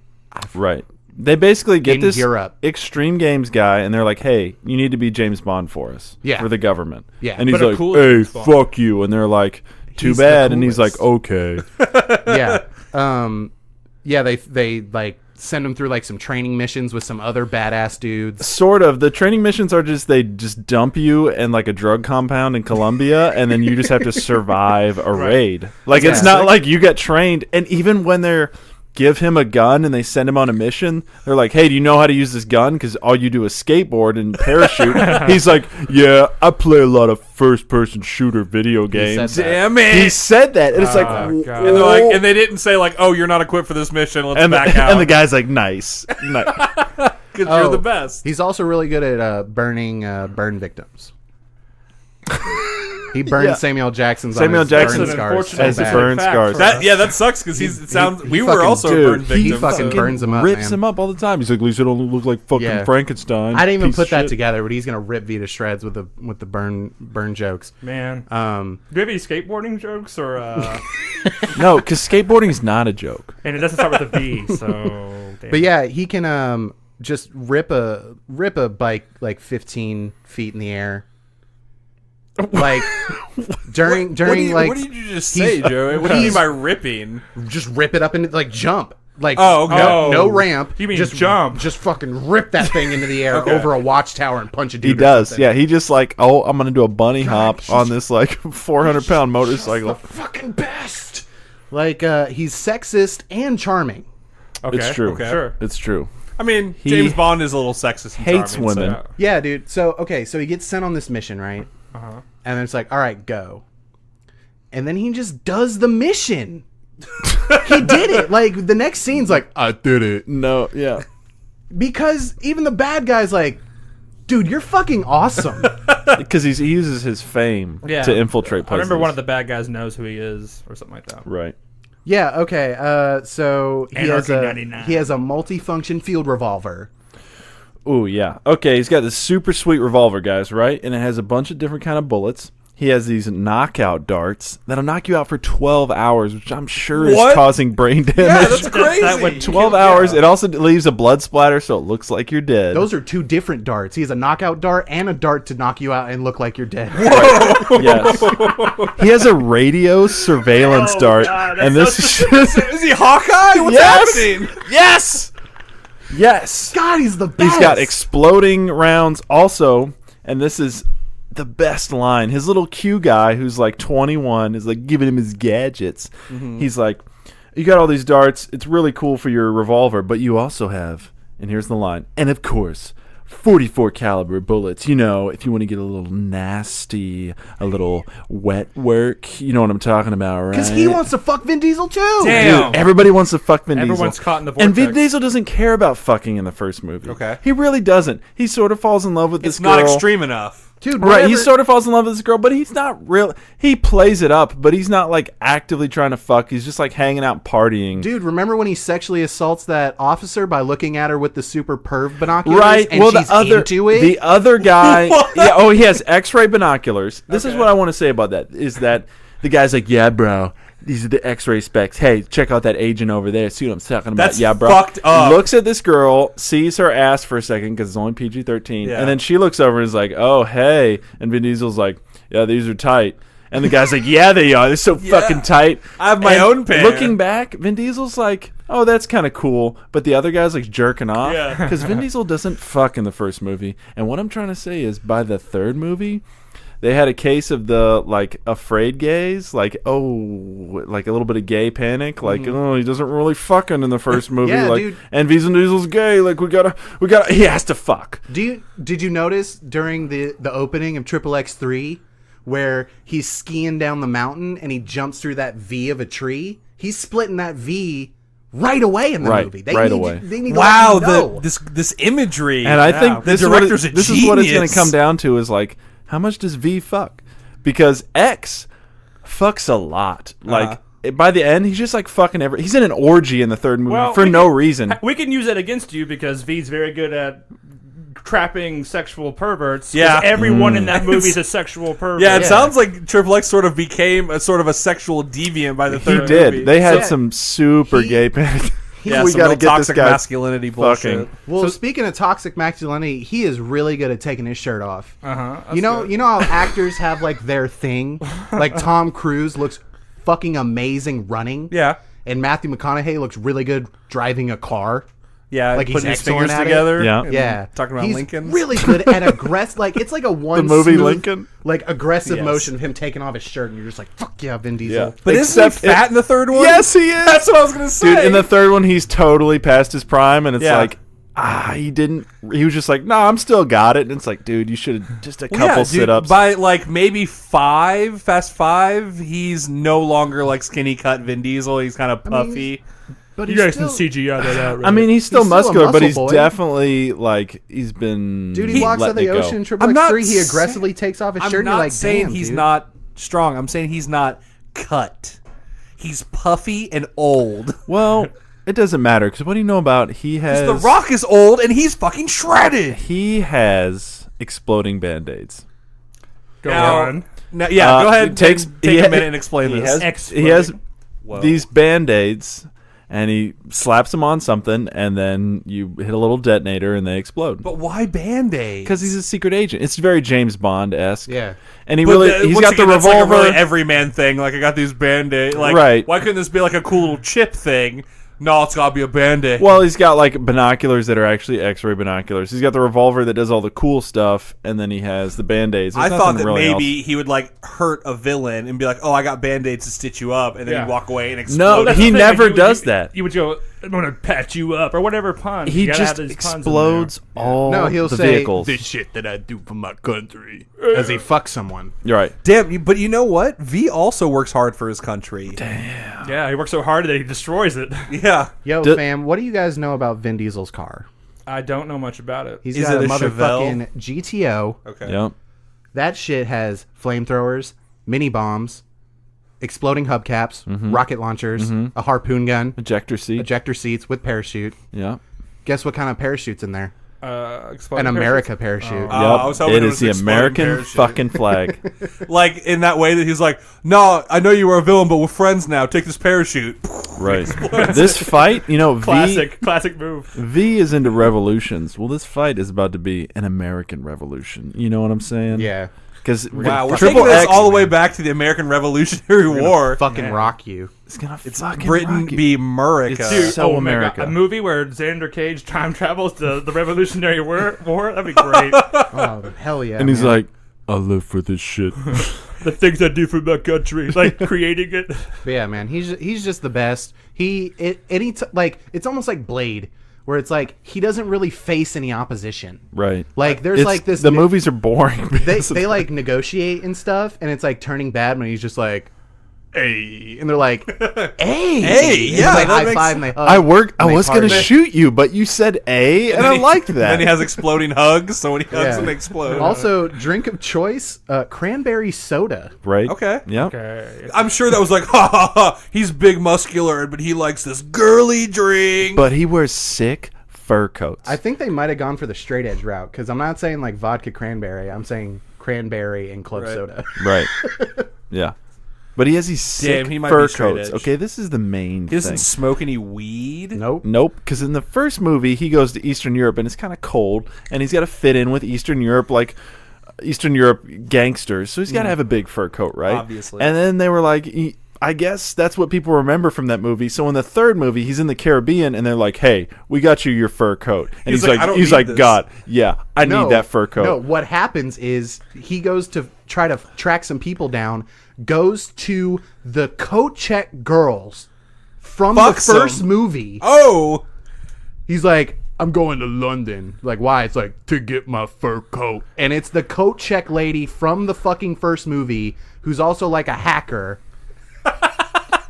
Right. They basically get In this Europe. extreme games guy, and they're like, "Hey, you need to be James Bond for us, Yeah. for the government." Yeah. and he's But a like, cool "Hey, James Bond. fuck you," and they're like, "Too He's the bad," and he's like, coolest. "Okay." yeah, they like send him through like some training missions with some other badass dudes. Sort of. The training missions are just they just dump you in like a drug compound in Colombia, and then you just have to survive a raid. Like it's Yeah. not like you get trained, and even when they're give him a gun and they send him on a mission, they're like, "Hey, do you know how to use this gun? Because all you do is skateboard and parachute." He's like, "Yeah, I play a lot of first-person shooter video games." said that. Damn it! He said that, and it's like, Oh, God. and they're like, and they didn't say like, "Oh, you're not equipped for this mission. Let's and back out." and the guy's like, "Nice." because you're Oh. the best. He's also really good at burning burn victims. He burned Samuel Jackson's Samuel Jackson burn scars so as a bad. burn scars. That sucks because it sounds. We were fucking- also dude, a burn victim. he fucking burns him up, rips man. him up all the time. He's like, at least I don't look like fucking Yeah. Frankenstein. I didn't even piece put of that shit." together, but he's gonna rip V to shreds with the burn jokes. Man. Do you have any skateboarding jokes or? No, because skateboarding is not a joke. And it doesn't start with a V, so. Damn. But yeah, he can just rip a bike like 15 feet in the air. Like during like what did you just say, Joey? What do you mean by ripping? just rip it up and like jump. Like Oh, okay. no ramp. You mean just jump. Just fucking rip that thing into the air Okay. over a watchtower and punch a dude. He or does. something. Yeah, he just like, oh, I'm going to do a bunny hop on this like 400-pound motorcycle. Fucking best. Like he's sexist and charming. Okay. It's true. Okay. Sure. It's true. I mean, He James Bond is a little sexist. And hates charming, women. So. Yeah, dude. So so he gets sent on this mission, right? Uh-huh. And then it's like, all right, go. And then he just does the mission. He did it. Like the next scene's like, I did it. No, yeah. Because even the bad guy's like, dude, you're fucking awesome. Because he uses his fame Yeah. to infiltrate I places. remember one of the bad guys knows who he is or something like that. Right. Yeah, okay. So he has Anarchy a 99. he has a multi-function field revolver. Ooh, yeah. Okay, he's got this super sweet revolver, guys, right? And it has a bunch of different kind of bullets. He has these knockout darts that'll knock you out for 12 hours, which I'm sure is What? causing brain damage. Yeah, that's crazy. That would 12 hours. It also leaves a blood splatter, so it looks like you're dead. Those are two different darts. He has a knockout dart and a dart to knock you out and look like you're dead. Yes. He has a radio surveillance Oh, dart, God, that's and this so is Is he Hawkeye? What's Yes! happening? yes, yes. God, he's the best. He's got exploding rounds also, and this is the best line. His little Q guy, who's like 21, is like giving him his gadgets. He's like, you got all these darts. It's really cool for your revolver, but you also have, and here's the line, and of course, 44 caliber bullets. You know, if you want to get a little nasty, a little wet work, you know what I'm talking about, right? Because he wants to fuck Vin Diesel too. Damn. Dude, everybody wants to fuck Vin Diesel. Everyone's caught in the And Vin vortex. Diesel doesn't care about fucking in the first movie. Okay. He really doesn't. He sort of falls in love with this It's girl. not extreme enough. Dude, Right, he whatever- sort of falls in love with this girl, but he's not real. He plays it up, but he's not like actively trying to fuck. He's just like hanging out, partying. Dude, remember when he sexually assaults that officer by looking at her with the super perv binoculars? Right. And Well, she's the other into it? the other guy. Yeah. Oh, he has X-ray binoculars. This is what I want to say about that. Is that the guy's like, yeah, bro. These are the X-ray specs. Hey, check out that agent over there. See what I'm talking about? That's Yeah, bro. fucked up. Looks at this girl, sees her ass for a second because it's only PG-13, Yeah. and then she looks over and is like, "Oh, hey," and Vin Diesel's like, "Yeah, these are tight." And the guy's like, "Yeah, they are. They're so fucking tight." I have my And own pair. Looking back, Vin Diesel's like, "Oh, that's kind of cool," but the other guy's like jerking off Yeah. because Vin Diesel doesn't fuck in the first movie. And what I'm trying to say is, by the third movie, they had a case of the like afraid gays, like like a little bit of gay panic, like oh he doesn't really fucking in the first movie, Yeah, like dude. and Vin Diesel's gay, like we gotta he has to fuck. Did you notice during the opening of XXX3 where he's skiing down the mountain and he jumps through that V of a tree? He's splitting that V right away in the Right, movie. right need away. They need to Wow, let you know. this imagery. And I think the this director's a this is what it's going genius. to come down to is like how much does V fuck? Because X fucks a lot. Like by the end, he's just like fucking he's in an orgy in the third movie Well, for we no can- reason. We can use that against you because V's very good at trapping sexual perverts. 'cause Yeah. everyone in that movie is a sexual pervert. Yeah, it Yeah. sounds like XXX sort of became a sort of a sexual deviant by the He third did. movie. They had So- some super gay panic. yeah, we some got to real get this toxic guy masculinity bullshit. fucking. Well, speaking of toxic masculinity, he is really good at taking his shirt off. Uh-huh. You know how actors have like their thing? Like Tom Cruise looks fucking amazing running. Yeah, And Matthew McConaughey looks really good driving a car. yeah, Like he's putting his excellent fingers at it. together. Yeah. and Yeah. talking about He's Lincoln. really good at aggressive, like it's like a one movie smooth, Lincoln? like aggressive Yes. motion of him taking off his shirt and you're just like, fuck yeah, Vin Diesel. Yeah. But isn't he Except fat in the third one? Yes, he is. That's what I was gonna say. Dude, in the third one, he's totally past his prime, and it's Yeah. like, he didn't. He was just like, no, I'm still got it. And it's like, dude, you should have just a Well, couple yeah, dude, sit-ups. by like maybe Fast Five, he's no longer like skinny cut Vin Diesel. He's kind of puffy. But You he's guys still, can CGI that out. Right? I mean, he's still He's still a muscular, but muscle he's boy. definitely like he's been. dude, he walks out of letting the it go. ocean, I'm not XXX3, he sa- aggressively takes off his I'm shirt and not you're like, saying damn, he's dude. not strong. I'm saying he's not cut. He's puffy and old. Well, it doesn't matter because what do you know about he has? The Rock is old and he's fucking shredded. He has exploding band-aids. Go on. Now, yeah, go ahead. Take a minute and explain he this. He has Whoa. these band-aids, and he slaps them on something, and then you hit a little detonator, and they explode. But why Band-Aids? Because he's a secret agent. It's very James Bond-esque. Yeah. And He's got the That's like a revolver. really everyman thing. Like, I got these Band-Aids. Like, Right. Why couldn't this be like a cool little chip thing? No, it's got to be a Band-Aid. Well, he's got like binoculars that are actually X-ray binoculars. He's got the revolver that does all the cool stuff, and then he has the Band-Aids. There's I thought nothing that really maybe else. he would like hurt a villain and be like, "Oh, I got Band-Aids to stitch you up," and then Yeah. he'd walk away and No, explode. That's he the thing, never like, does that. You would go, I'm going to patch you up, or whatever pun. He You gotta just have these puns in explodes all No, he'll the say, vehicles. This shit that I do for my country. As he fucks someone. You're right. Damn, but you know what? V also works hard for his country. there. Yeah, he works so hard that he destroys it. Yeah. Yo, fam, what do you guys know about Vin Diesel's car? I don't know much about it. He's Is got it a a motherfucking GTO. Okay. Yep. That shit has flamethrowers, mini bombs, exploding hubcaps, rocket launchers, a harpoon gun, Ejector seat. ejector seats with parachute. Yeah. Guess what kind of parachute's in there? Exploding An parachutes. America parachute. Yep. I was hoping it it is was the exploding American parachute. fucking flag. Like in that way that he's like, "No, I know you were a villain, but we're friends now. Take this parachute." Right. This fight, Classic move. V is into revolutions. Well, this fight is about to be an American revolution. You know what I'm saying? Yeah. Because Wow, we're taking this all the way back to the American Revolutionary War. Fucking rock you. It's gonna fucking Britain rock it. be America. It's so Oh my America. God. A movie where Xander Cage time travels to the Revolutionary War? That'd be great. Oh, hell yeah. And he's man. like, I live for this shit. The things I do for my country. Like creating it. But yeah, man, he's just the best. It's almost like Blade, where it's like he doesn't really face any opposition. Right. Like there's It's- like this. The movies are boring. They because of they like negotiate and stuff, and it's like turning bad when he's just like, hey, and they're like, hey, Hey, and yeah, they that high makes- five and they hug. I and they was gonna party. shoot you, but you said A, and I liked that. Then he has exploding hugs, so when he hugs Yeah. them, they explode. Also, drink of choice, cranberry soda. right. Okay. Yep. Okay. I'm sure that was like, ha ha ha. He's big, muscular, but he likes this girly drink. But he wears sick fur coats. I think they might have gone for the straight edge route because I'm not saying like vodka cranberry. I'm saying cranberry and club Right. soda. Right. Yeah. But he has these sick Damn, he might fur be straight coats. edge. Okay, this is the main He thing. doesn't smoke any weed. Nope. Nope, because in the first movie he goes to Eastern Europe and it's kind of cold, and he's got to fit in with Eastern Europe, like Eastern Europe gangsters. So he's got to have a big fur coat, right? Obviously. And then they were like, I guess that's what people remember from that movie. So in the third movie, he's in the Caribbean, and they're like, "Hey, we got you your fur coat," and He's like, "I don't he's need like, this." God, yeah, I need that fur coat. No, what happens is he goes to try to track some people down, goes to the coat check girls from Fucks the first them. movie. Oh, He's like, I'm going to London. Like, why? It's like, to get my fur coat. And it's the coat check lady from the fucking first movie who's also like a hacker.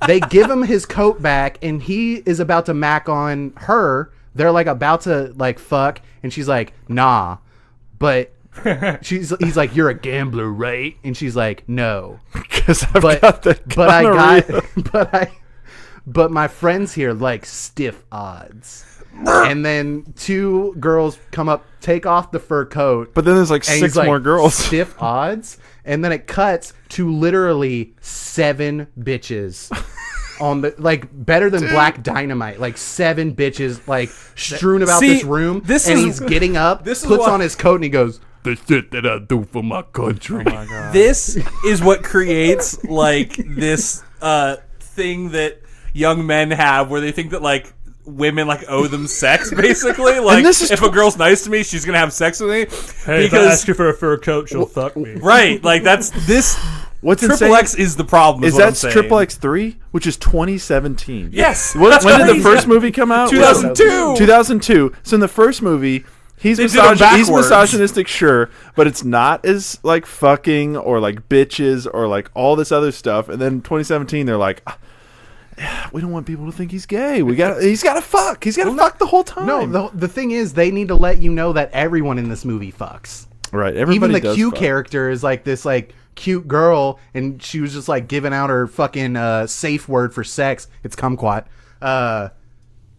They give him his coat back, and he is about to mac on her. They're like about to like fuck, and she's like, nah. But he's like, you're a gambler, right? And she's like, no. Because I've But got the but I gonorrhea. but my friends here like stiff odds. And then two girls come up, take off the fur coat. But then there's like and 6 he's like, more girls. Stiff odds. And then it cuts to literally 7 bitches on the like better than Black Dynamite. Like 7 bitches like strewn about See, this room. this and is- he's getting up, this is puts what- on his coat, and he goes, The shit that I do for my country. this is what creates like this thing that young men have, where they think that like women like owe them sex, basically. Like, this is if a girl's nice to me, she's gonna have sex with me. Hey, if I ask you for a fur coat, she'll fuck me. Right, like that's this. What's Triple insane X is the problem. is what I'm that's saying. Triple X 3, which is 2017. Yes. When That's did the crazy. first movie come out? 2002. 2002. So in the first movie, he's They did 'em he's backwards. misogynistic, sure, but it's not as like fucking or like bitches or like all this other stuff. And then 2017, they're like, we don't want people to think he's gay. He's got to fuck. He's got to fuck the whole time. no, the thing is, they need to let you know that everyone in this movie fucks. right. Everybody Even the does Q fuck. character is like this like cute girl, and she was just like giving out her fucking safe word for sex. It's kumquat.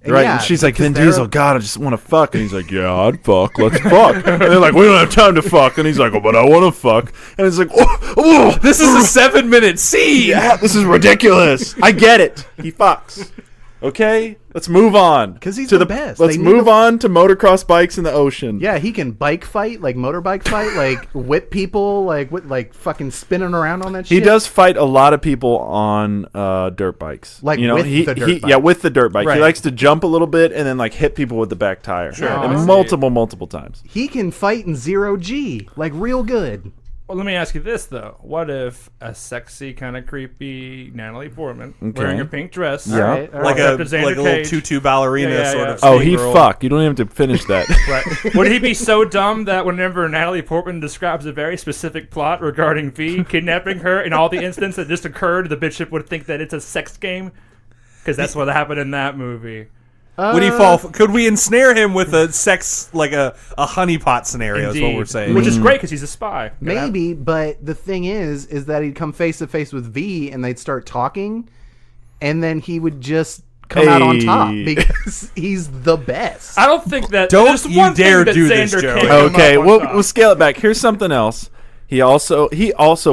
Right, and she's like, Vin Diesel, God, I just want to fuck. And he's like, yeah, I'd fuck. Let's fuck. And they're like, we don't have time to fuck. And he's like, oh, but I want to fuck. And it's like, oh, This is a 7-minute scene. yeah, this is ridiculous. I get it. He fucks. Okay, let's move on. 'Cause he's to the best. Let's They need move on to motocross bikes in the ocean. Yeah, he can bike fight, like motorbike fight, like whip people, like fucking spinning around on that shit. He does fight a lot of people on dirt bikes. Like you know, with the dirt bike. Yeah, with the dirt bike. Right. He likes to jump a little bit and then like hit people with the back tire. Sure. Oh, I And see. multiple times. He can fight in 0G, like real good. Well, let me ask you this though: what if a sexy, kind of creepy Natalie Portman wearing a pink dress, Yeah. All right. Like a Except Xander little Cage. tutu ballerina Yeah, sort yeah. of. Oh, skating he girl. fuck. You don't even have to finish that. right? Would he be so dumb that whenever Natalie Portman describes a very specific plot regarding V kidnapping her and all the incidents that just occurred, the bishop would think that it's a sex game? Because that's what happened in that movie. Would he fall? Could we ensnare him with a sex, like a honeypot scenario? Is what Indeed. we're saying. Which is great because he's a spy. Maybe, but the thing is that he'd come face to face with V, and they'd start talking, and then he would just come out on top Hey. because he's the best. I don't think that. Don't there's you one thing dare that do this, Xander Joe. can't come Okay, up on we'll top. scale it back. Here's something else. He also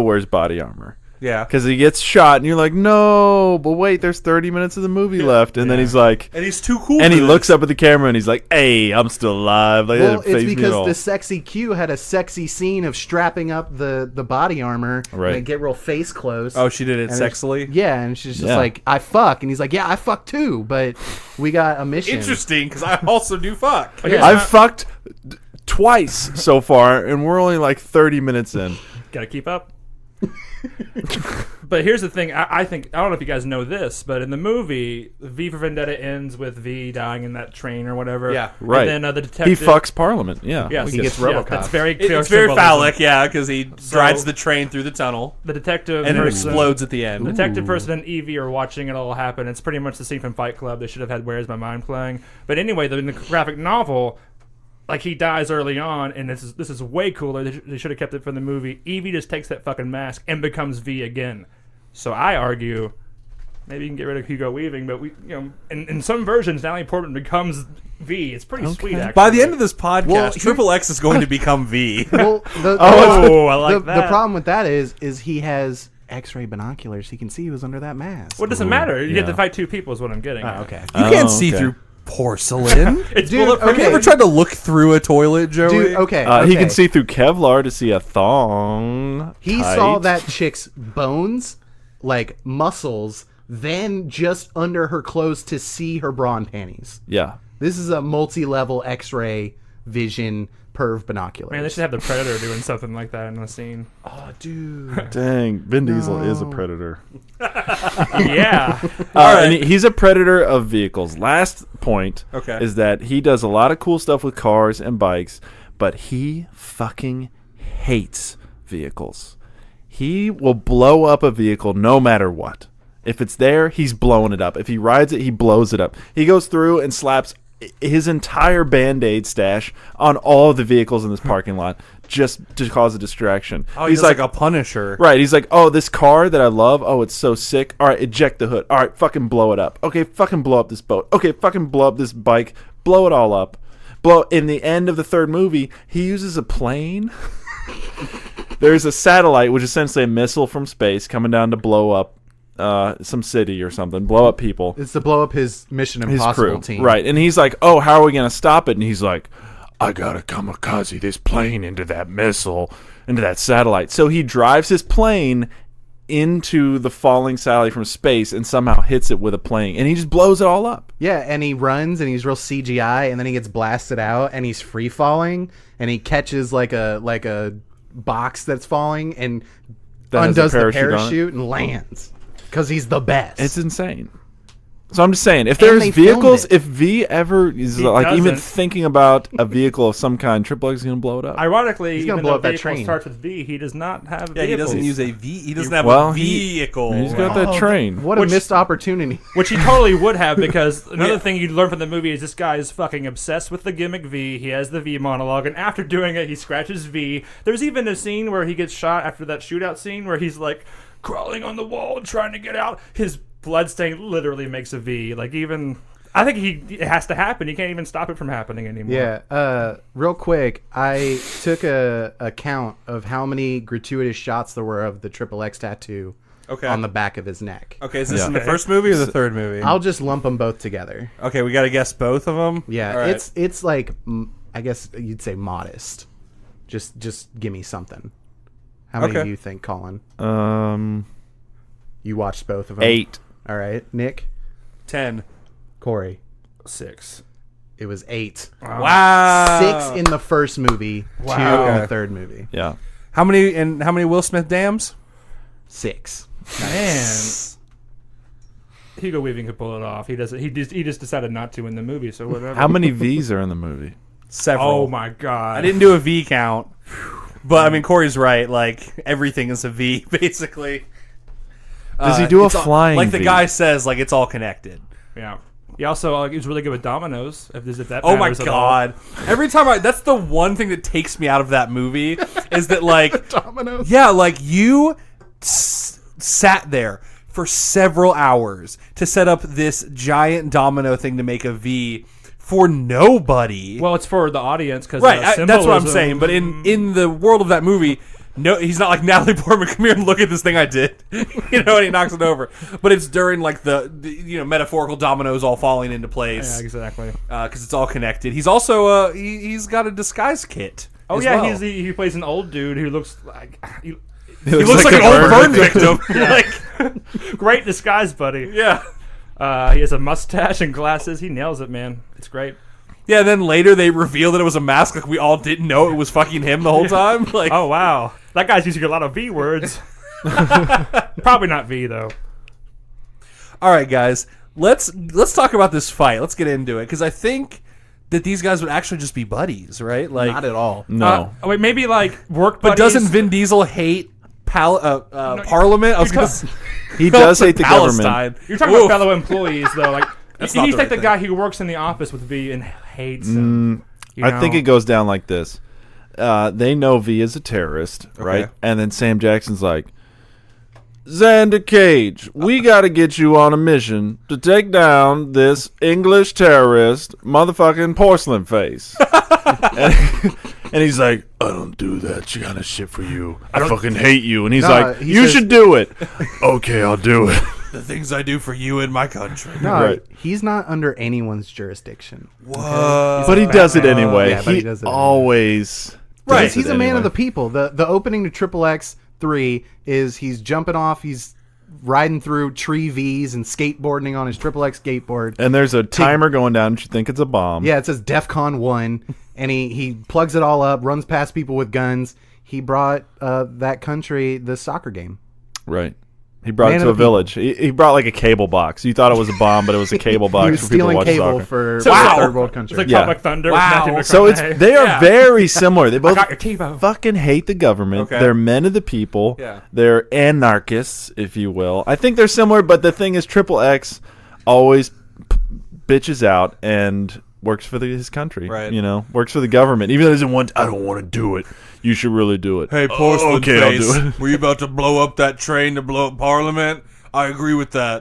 wears body armor. Yeah. Because he gets shot, and you're like, no, but wait, there's 30 minutes of the movie left. And then he's like, And he's too cool. and for he this. looks up at the camera, and he's like, hey, I'm still alive. Like, Well, it fazed it's me at because all. the sexy Q had a sexy scene of strapping up the body armor Right. and they get real face close. Oh, she did it And it's- sexily. Yeah, and she's just Yeah. like, I fuck. And he's like, yeah, I fuck too, but we got a mission. Interesting, because I also do fuck. Yeah. I've fucked twice so far, and we're only like 30 minutes in. Gotta keep up. But here's the thing. I think I don't know if you guys know this, but in the movie, V for Vendetta ends with V dying in that train or whatever. Yeah. Right. And then the He detective. fucks Parliament. Yeah. Yes, He gets yeah, RoboCop. That's very clear. It's very symbolism. phallic, yeah, because he drives the train through the tunnel The detective and it person- explodes at the end. The detective person and Evie are watching it all happen. It's pretty much the scene from Fight Club. They should have had "Where's My Mind" playing. But anyway, in the graphic novel, like he dies early on, and this is way cooler. They should have kept it from the movie. Evie just takes that fucking mask and becomes V again. So I argue, maybe you can get rid of Hugo Weaving, but in some versions, Natalie Portman becomes V. It's pretty sweet. Actually, By the end of this podcast, Well, Triple X is going to become V. Well, Oh, I like the that. problem with that is he has X-ray binoculars. He can see who's under that mask. what does it matter? You get yeah. to fight two people. Is what I'm getting. at. Okay. You can't see okay. through porcelain. It's Dude, bulletproof. Have you okay. ever tried to look through a toilet, Joey? Dude, okay. He okay. can see through Kevlar to see a thong. He tight. saw that chick's bones, like muscles, then just under her clothes to see her bra and panties. Yeah. This is a multi-level X-ray vision perv binoculars. Man, they should have the Predator doing something like that in the scene. Oh, dude. Dang, Vin Diesel is a predator. Yeah. And he's a predator of vehicles. Last point Okay. is that he does a lot of cool stuff with cars and bikes, but he fucking hates vehicles. He will blow up a vehicle no matter what. If it's there, he's blowing it up. If he rides it, he blows it up. He goes through and slaps his entire Band-Aid stash on all of the vehicles in this parking lot just to cause a distraction. Oh, he's like a Punisher. Right, he's like, oh, this car that I love, oh, it's so sick. All right, eject the hood. All right, fucking blow it up. Okay, fucking blow up this boat. Okay, fucking blow up this bike. Blow it all up. In the end of the third movie, he uses a plane. There's a satellite, which is essentially a missile from space, coming down to blow up some city or something, blow up people. It's to blow up his Mission His Impossible crew. team. Right, and he's like, oh, how are we going to stop it? And he's like, I gotta kamikaze this plane into that missile, into that satellite. So he drives his plane into the falling satellite from space and somehow hits it with a plane, and he just blows it all up. Yeah, and he runs and he's real CGI, and then he gets blasted out and he's free falling, and he catches like a box that's falling and That has a undoes the parachute on it. parachute and lands because he's the best. It's insane. So I'm just saying, if And there's they filmed vehicles, it. if V ever is He like even doesn't. thinking about a vehicle of some kind, XXX is gonna blow it up. Ironically, He's gonna even blow though up that vehicle train. starts with V, he does not have Yeah, he vehicles. doesn't use a V. He doesn't have Well, a vehicle. He's got that train. What a missed opportunity. Which he totally would have, because another thing you learn from the movie is this guy is fucking obsessed with the gimmick V. He has the V monologue, and after doing it, he scratches V. There's even a scene where he gets shot after that shootout scene where he's like crawling on the wall and trying to get out. His bloodstain literally makes a V. Like, even I think it has to happen. You can't even stop it from happening anymore. Yeah. Real quick, I took a count of how many gratuitous shots there were of the XXX tattoo on the back of his neck. Okay, is this in the first movie or the third movie? I'll just lump them both together. Okay, we got to guess both of them. Yeah, All right. it's like I guess you'd say modest. Just give me something. How many Okay. do you think, Colin? 8. You watched both of them. All right, Nick, 10. Corey. 6. It was 8. Wow. 6 in the first movie. 2 in Okay. the third movie. Yeah. How many Will Smith dams? 6. Man, Hugo Weaving could pull it off. He doesn't. He just decided not to in the movie. So whatever. How many V's are in the movie? Several. Oh my god! I didn't do a V count, but I mean Corey's right. Like everything is a V basically. Does he do a it's all- flying like the V? guy says? Like it's all connected. Yeah. He also he was really good with dominoes. If that. Oh my matters at all. god! Every time that's the one thing that takes me out of that movie is that like Dominoes. yeah, like you sat there for several hours to set up this giant domino thing to make a V for nobody. Well, it's for the audience because Right, that's what I'm saying. But in the world of that movie, no, he's not like Natalie Portman. Come here and look at this thing I did, and he knocks it over. But it's during like the metaphorical dominoes all falling into place. Yeah, exactly. Because it's all connected. He's also he's got a disguise kit. Oh as yeah, well. he plays an old dude who looks like he looks like an old burn victim. Like great disguise, buddy. yeah. He has a mustache and glasses. He nails it, man. It's great. Yeah, then later they reveal that it was a mask. Like we all didn't know it was fucking him the whole time. Like, Oh wow, that guy's using a lot of V words. Probably not V though. all right, guys, let's talk about this fight. Let's get into it because I think that these guys would actually just be buddies, right? Like, Not at all. No. Wait, maybe like work. but buddies? doesn't Vin Diesel hate Parliament? I was gonna say He does hate the government. Palestine. You're talking Oof. about fellow employees though? Like That's he's not the like right the guy who works in the office with V and hates him. You I think know? it goes down like this. They know V is a terrorist, right? And then Sam Jackson's like, Xander Cage, we got to get you on a mission to take down this English terrorist, motherfucking porcelain face. and he's like, I don't do that kind of shit for you. I fucking hate you. And he's like, he you says- should do it. Okay, I'll do it. The things I do for you in my country. No, Right. he's not under anyone's jurisdiction. Whoa. But he does it anyway. Yeah, but he he does it anyway. always Right. does He's it a man anyway. of the people. The opening to XXX 3 is he's jumping off, he's riding through tree V's and skateboarding on his XXX skateboard. And there's a timer going down, and you think it's a bomb. Yeah, it says DEFCON 1, and he plugs it all up, runs past people with guns. He brought that country the soccer game. Right. He brought Man it of to a the people. village. He brought like a cable box. You thought it was a bomb, but it was a cable box He was for people to stealing watch cable soccer. for Wow. a third world country. It's like Yeah. Comic Thunder. Wow. With Matthew So McConaughey. they are Yeah. very similar. They both got your TiVo. fucking hate the government. Okay. They're men of the people. Yeah. They're anarchists, if you will. I think they're similar, but the thing is, XXX always bitches out and works for his country. Right. You know, works for the government. Even though he doesn't want, I don't want to do it. You should really do it. Hey, porcelain okay, I'll face, do it. were you about to blow up that train to blow up Parliament? I agree with that.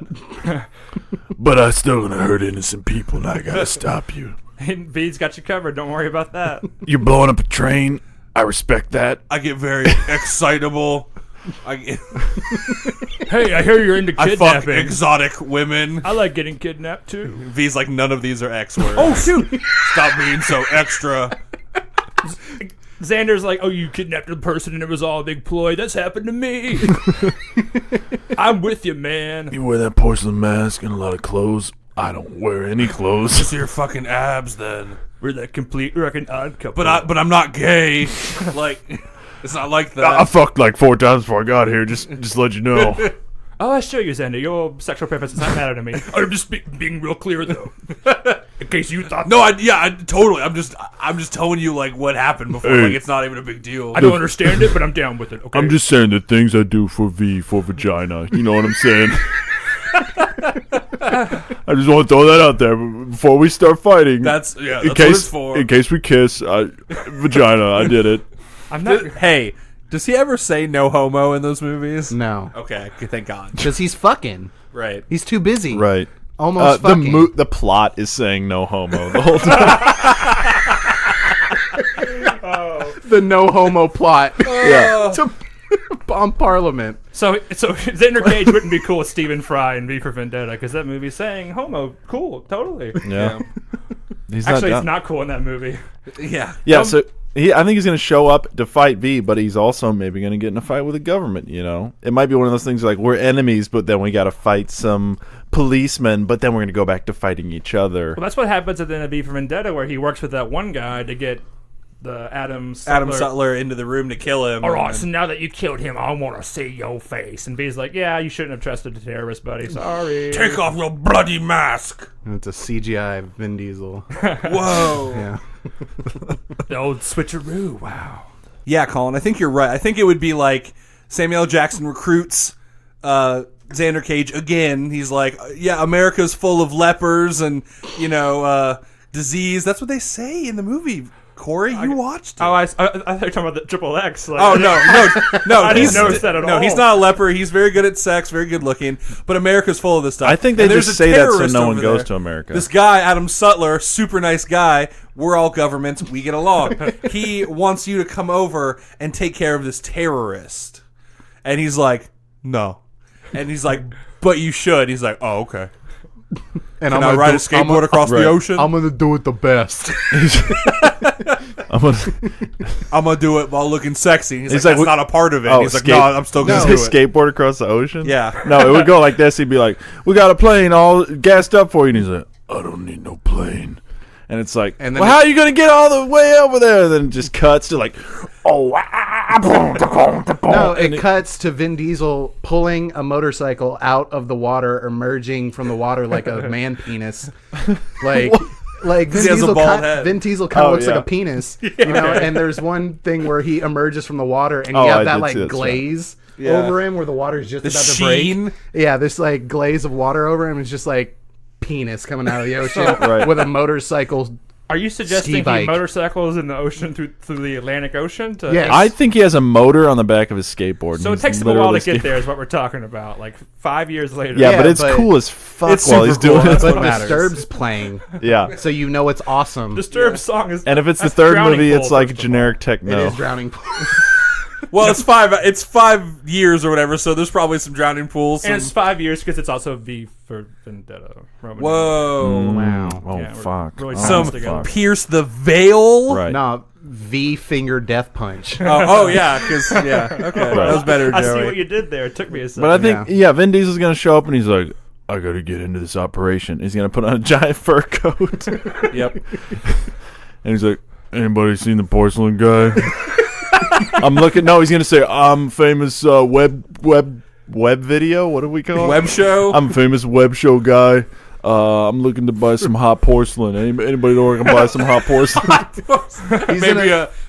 But I still gonna hurt innocent people, and I gotta stop you. V's got you covered. Don't worry about that. You're blowing up a train. I respect that. I get very excitable. Hey, I hear you're into I fuck kidnapping. exotic women. I like getting kidnapped too. V's like, none of these are X words. Oh shoot! Stop being so extra. Xander's like, oh, you kidnapped a person and it was all a big ploy. That's happened to me. I'm with you, man. You wear that porcelain mask and a lot of clothes. I don't wear any clothes. Just your fucking abs, then. We're that complete fucking odd couple. But I'm not gay. Like, it's not like that. I fucked like 4 times before I got here. Just to let you know. Oh, I show you, Xander. Your sexual preference does not matter to me. I'm just being real clear, though. In case you thought... No, totally. I'm just telling you, like, what happened before. Hey. Like, it's not even a big deal. I don't understand it, but I'm down with it, okay? I'm just saying the things I do for vagina. You know what I'm saying? I just want to throw that out there before we start fighting. That's what it's for. In case we kiss, vagina, I did it. I'm not... Hey, does he ever say no homo in those movies? No, Okay, thank God. because he's fucking. Right. He's too busy. Right. Almost fucking. The plot is saying no homo the whole time. The no homo plot. Yeah. To bomb Parliament. So Xander Cage wouldn't be cool with Stephen Fry in V for Vendetta, because that movie's saying homo. Cool, totally. Yeah. He's Actually, not it's not cool in that movie. Yeah. Yeah, so I think he's going to show up to fight V, but he's also maybe going to get in a fight with the government, you know? It might be one of those things like we're enemies, but then we got to fight some policemen, but then we're going to go back to fighting each other. Well, that's what happens at the end of V for Vendetta, where he works with that one guy to get the Adam Sutler into the room to kill him. All right, so now that you killed him, I want to see your face. And V's like, yeah, you shouldn't have trusted the terrorist, buddy. Sorry. Take off your bloody mask. And it's a CGI Vin Diesel. Whoa. Yeah. The old switcheroo. Wow. Yeah, Colin, I think you're right. I think it would be like Samuel L. Jackson recruits Xander Cage again. He's like, yeah, America's full of lepers and, disease. That's what they say in the movie. Corey, you watched it. Oh, I thought you were talking about the XXX. Like, Oh, no. I didn't notice that at all. No, he's not a leper. He's very good at sex, very good looking. But America's full of this stuff. I think they And there's just a say that so terrorist no one over goes there. to America. This guy, Adam Sutler, super nice guy. We're all governments. We get along. He wants you to come over and take care of this terrorist. And he's like, no. And he's like, but you should. He's like, oh, okay. And Can I ride a skateboard across the ocean? I'm gonna do it the best. I'm gonna do it while looking sexy. He's He's like, like, that's not a part of it. oh, He's like, no, I'm still gonna do it. Skateboard across the ocean? Yeah. No, it would go like this. He'd be like, we got a plane all gassed up for you. And he's like, I don't need no plane. and it's like, And then well, how are you going to get all the way over there? Then it just cuts to like, No, it cuts to Vin Diesel pulling a motorcycle out of the water, emerging from the water like a man penis. Like He has a bald head. Vin Diesel kind of looks yeah. like a penis, and there's one thing where he emerges from the water and you I have that did like see that glaze Yeah. over him where the water's just The about to sheen. break. Yeah, this like glaze of water over him is just like penis coming out of the ocean Right. with a motorcycle. Are you suggesting he bike. motorcycles in the ocean through the Atlantic Ocean? Yes. I think he has a motor on the back of his skateboard. So and it he's takes him a while to literally get there, is what we're talking about. Like 5 years later. Yeah, Yeah, but it's but cool as fuck it's while he's super cool. doing That's it. what But matters. Disturbed's playing, Yeah. so you know it's awesome. Disturbed song is. And if it's the that's third Drowning movie, Pool, it's like first of generic It techno. is Drowning Pool. Well, it's 5 years or whatever, so there's probably some drowning pools. And it's 5 years because it's also V for Vendetta. Roman Whoa. Wow. Oh, Yeah, we're fuck. really Oh, Some together. pierce the veil. Right. No, V finger death punch. Oh yeah, because okay, that was better, I Joey. see what you did there. It took me a second. But I think, Vin Diesel's going to show up and he's like, I got to get into this operation. He's going to put on a giant fur coat. Yep. And he's like, anybody seen the porcelain guy? I'm looking. No, he's going to say, I'm famous web video. What do we call it? Web show. I'm a famous web show guy. I'm looking to buy some hot porcelain. Anybody know where I can buy some hot porcelain?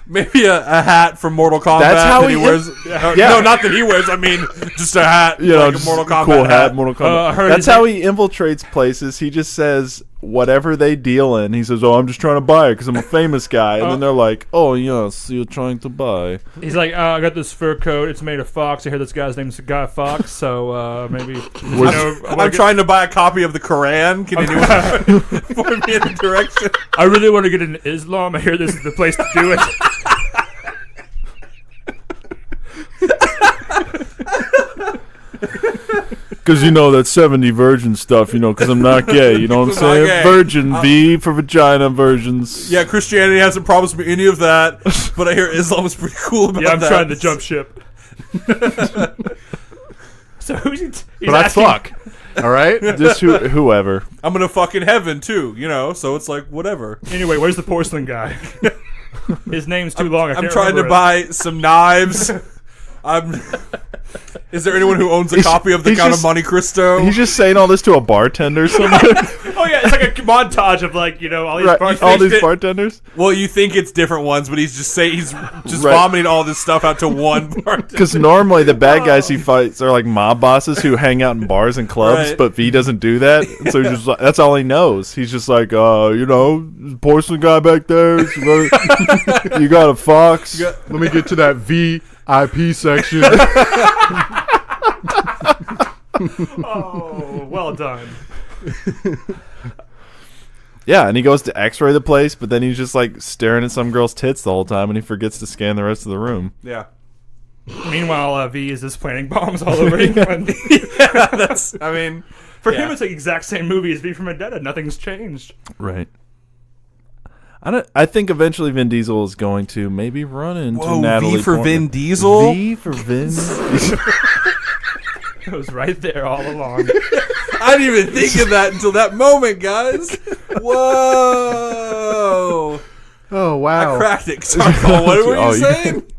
maybe a hat from Mortal Kombat. That's how that he wears. Yeah. No, not that he wears. I mean, just a hat. You know, like just a Mortal Kombat cool hat. Mortal Kombat. I heard That's he's how he infiltrates places. He just says whatever they deal in. He says, "Oh, I'm just trying to buy it because I'm a famous guy." And then they're like, "Oh, yes, you're trying to buy." he's like, I got this fur coat. It's made of fox. I hear this guy's name's Guy Fox. So maybe I'm trying to buy a copy of the Quran. Can anyone point me in the direction? I really want to get into Islam. I hear this is the place to do it. Because that 70 virgin stuff, because I'm not gay. You know what I'm I'm not saying? gay. Virgin, V for vagina versions. Yeah, Christianity hasn't promised me any of that, but I hear Islam is pretty cool about Yeah, I'm that. trying to jump ship. So who's he? He's But I asking- fuck. All right. Just whoever. I'm gonna fuck in heaven too, so it's like whatever. Anyway, where's the porcelain guy? His name's too long. I'm trying to buy some knives. Is there anyone who owns a copy of the Count of Monte Cristo? He's just saying all this to a bartender somewhere. Oh yeah, it's like a montage of like all these all these bartenders. Well, you think it's different ones, but he's just vomiting all this stuff out to one bartender. Because normally the bad guys he fights are like mob bosses who hang out in bars and clubs, but V doesn't do that. So he's just like, that's all he knows. He's just like, porcelain guy back there. You got a fox. Let me get to that VIP section. Oh, well done. Yeah, and he goes to x-ray the place, but then he's just like staring at some girl's tits the whole time, and he forgets to scan the rest of the room. Yeah. Meanwhile, V is just planting bombs all over England. For him, it's the exact same movie as V for Vendetta. Nothing's changed. Right. I think eventually Vin Diesel is going to maybe run into Natalie V for Portman. Vin Diesel? V for Vin Diesel. It was right there all along. I didn't even think of that until that moment, guys. Whoa. Oh, wow. I cracked it. Sorry, Cole, what were you saying?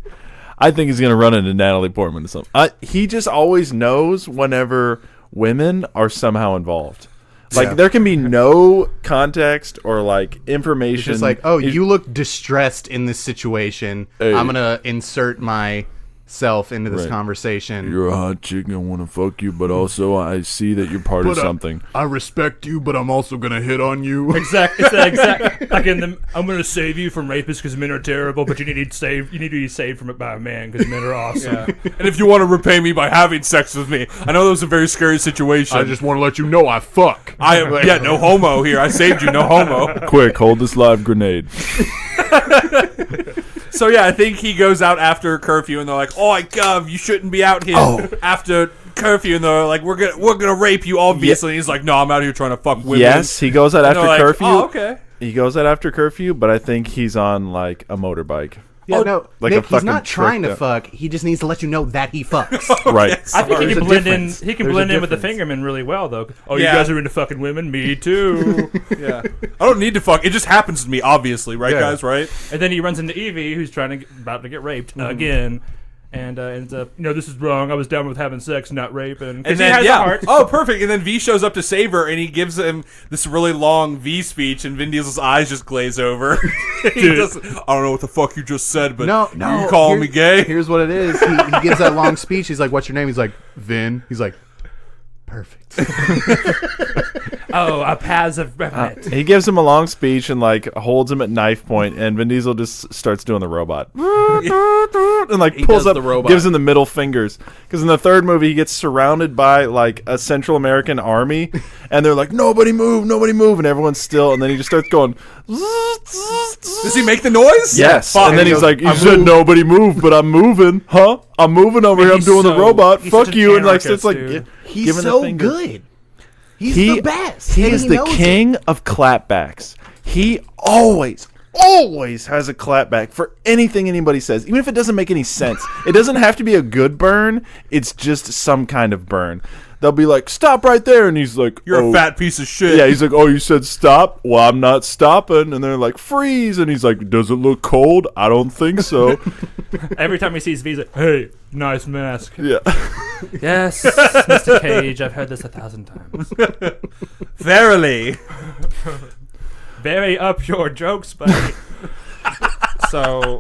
I think he's going to run into Natalie Portman or something. He just always knows whenever women are somehow involved. Like, there can be no context or, like, information. It's just like, you look distressed in this situation. Hey. I'm going to insert myself into this conversation. You're a hot chick, I want to fuck you, but also I see that you're part of something. I respect you, but I'm also going to hit on you. Exactly. It's that exact. Like I'm going to save you from rapists because men are terrible, but you need to be saved from it by a man because men are awesome. Yeah. And if you want to repay me by having sex with me, I know that was a very scary situation. I just want to let you know I fuck. I am no homo here. I saved you, no homo. Quick, hold this live grenade. So yeah, I think he goes out after curfew, and they're like, "Oh my God, you shouldn't be out here after curfew." And they're like, "We're gonna rape you, obviously." And he's like, "No, I'm out here trying to fuck women." Yes, he goes out after curfew. Oh, okay. He goes out after curfew, but I think he's on like a motorbike. Yeah, no, like Nick, a he's not fucking trying to trick fuck. He just needs to let you know that he fucks. Right. I think he There's can a blend in. difference. He can There's blend a in with the difference. fingerman really well, though. Oh, Yeah. you guys are into fucking women? Me too. Yeah. I don't need to fuck. It just happens to me, obviously, right, guys? Right? And then he runs into Evie, who's about to get raped again, and ends up, this is wrong. I was down with having sex, not raping. And then, he has a heart. Oh, perfect. And then V shows up to save her, and he gives him this really long V speech, and Vin Diesel's eyes just glaze over. He just, I don't know what the fuck you just said, but No, you calling me gay? Here's what it is. He gives that long speech. He's like, "What's your name?" He's like, "Vin." He's like, "Perfect." Oh, our paths have met. He gives him a long speech and like holds him at knife point, and Vin Diesel just starts doing the robot and like pulls does up, the robot. gives him the middle fingers. Because in the third movie, he gets surrounded by like a Central American army, and they're like, "Nobody move, and everyone's still. And then he just starts going. Does he make the noise? Yes, Fuck. and then he's goes, like, "You "I said moved." nobody move, but I'm moving, huh? I'm moving over here. I'm He's doing the so- robot. he's Fuck such an you!" And like, anarchist, it's like dude. He's giving the so finger. good. He's the best. He and is he the knows it. king of clapbacks. He always has a clapback for anything anybody says, even if it doesn't make any sense. It doesn't have to be a good burn. It's just some kind of burn. They'll be like, "Stop right there," and he's like, You're "Oh." a fat piece of shit. Yeah, he's like, "Oh, you said stop? Well, I'm not stopping." And they're like, "Freeze!" And he's like, "Does it look cold? I don't think so." Every time he sees V, he's like, "Hey, nice mask." Yeah. Yes, Mr. Cage, I've heard this 1,000 times. Verily. Vary up your jokes, buddy. So.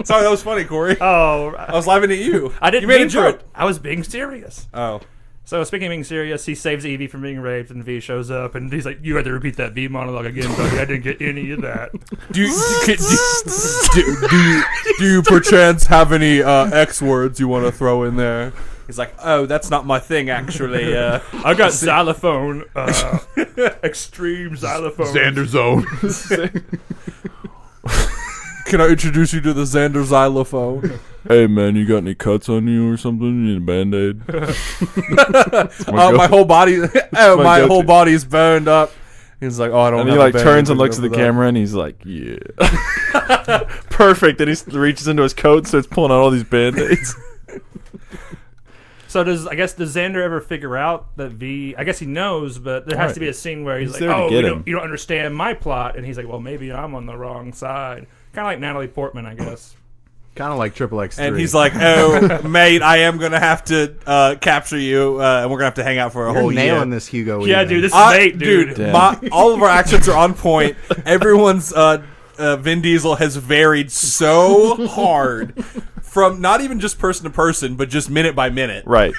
Sorry, that was funny, Corey. Oh, I was laughing at you. I didn't You made mean a joke. to. I was being serious. Oh. So speaking of being serious, he saves Evie from being raped, and V shows up, and he's like, "You had to repeat that V monologue again, buddy. I didn't get any of that." Do you perchance have any X words you want to throw in there? He's like, "Oh, that's not my thing, actually." I got xylophone, extreme xylophone. Xander Zone. Can I introduce you to the Xander xylophone? Hey man, you got any cuts on you or something? You need a Band-Aid? My whole body. My go-to. whole body's burned up. He's like, "Oh, I don't." And have he a like Band-Aid turns and to looks at the cover that." camera and he's like, "Yeah." Perfect. And he reaches into his coat and starts pulling out all these Band-Aids. So does Xander ever figure out that V? I guess he knows, but there has Right. to be a scene where he's He's like, there to "Oh, get you him." don't understand my plot," and he's like, "Well, maybe I'm on the wrong side." Kind of like Natalie Portman, I guess. Kind of like XXX3. And he's like, "Oh, mate, I am gonna have to capture you, and we're gonna have to hang out for a You're whole year." nailing this, Hugo. Yeah, Weaving. dude, this is mate, dude. All of our accents are on point. Everyone's Vin Diesel has varied so hard from not even just person to person, but just minute by minute. Right.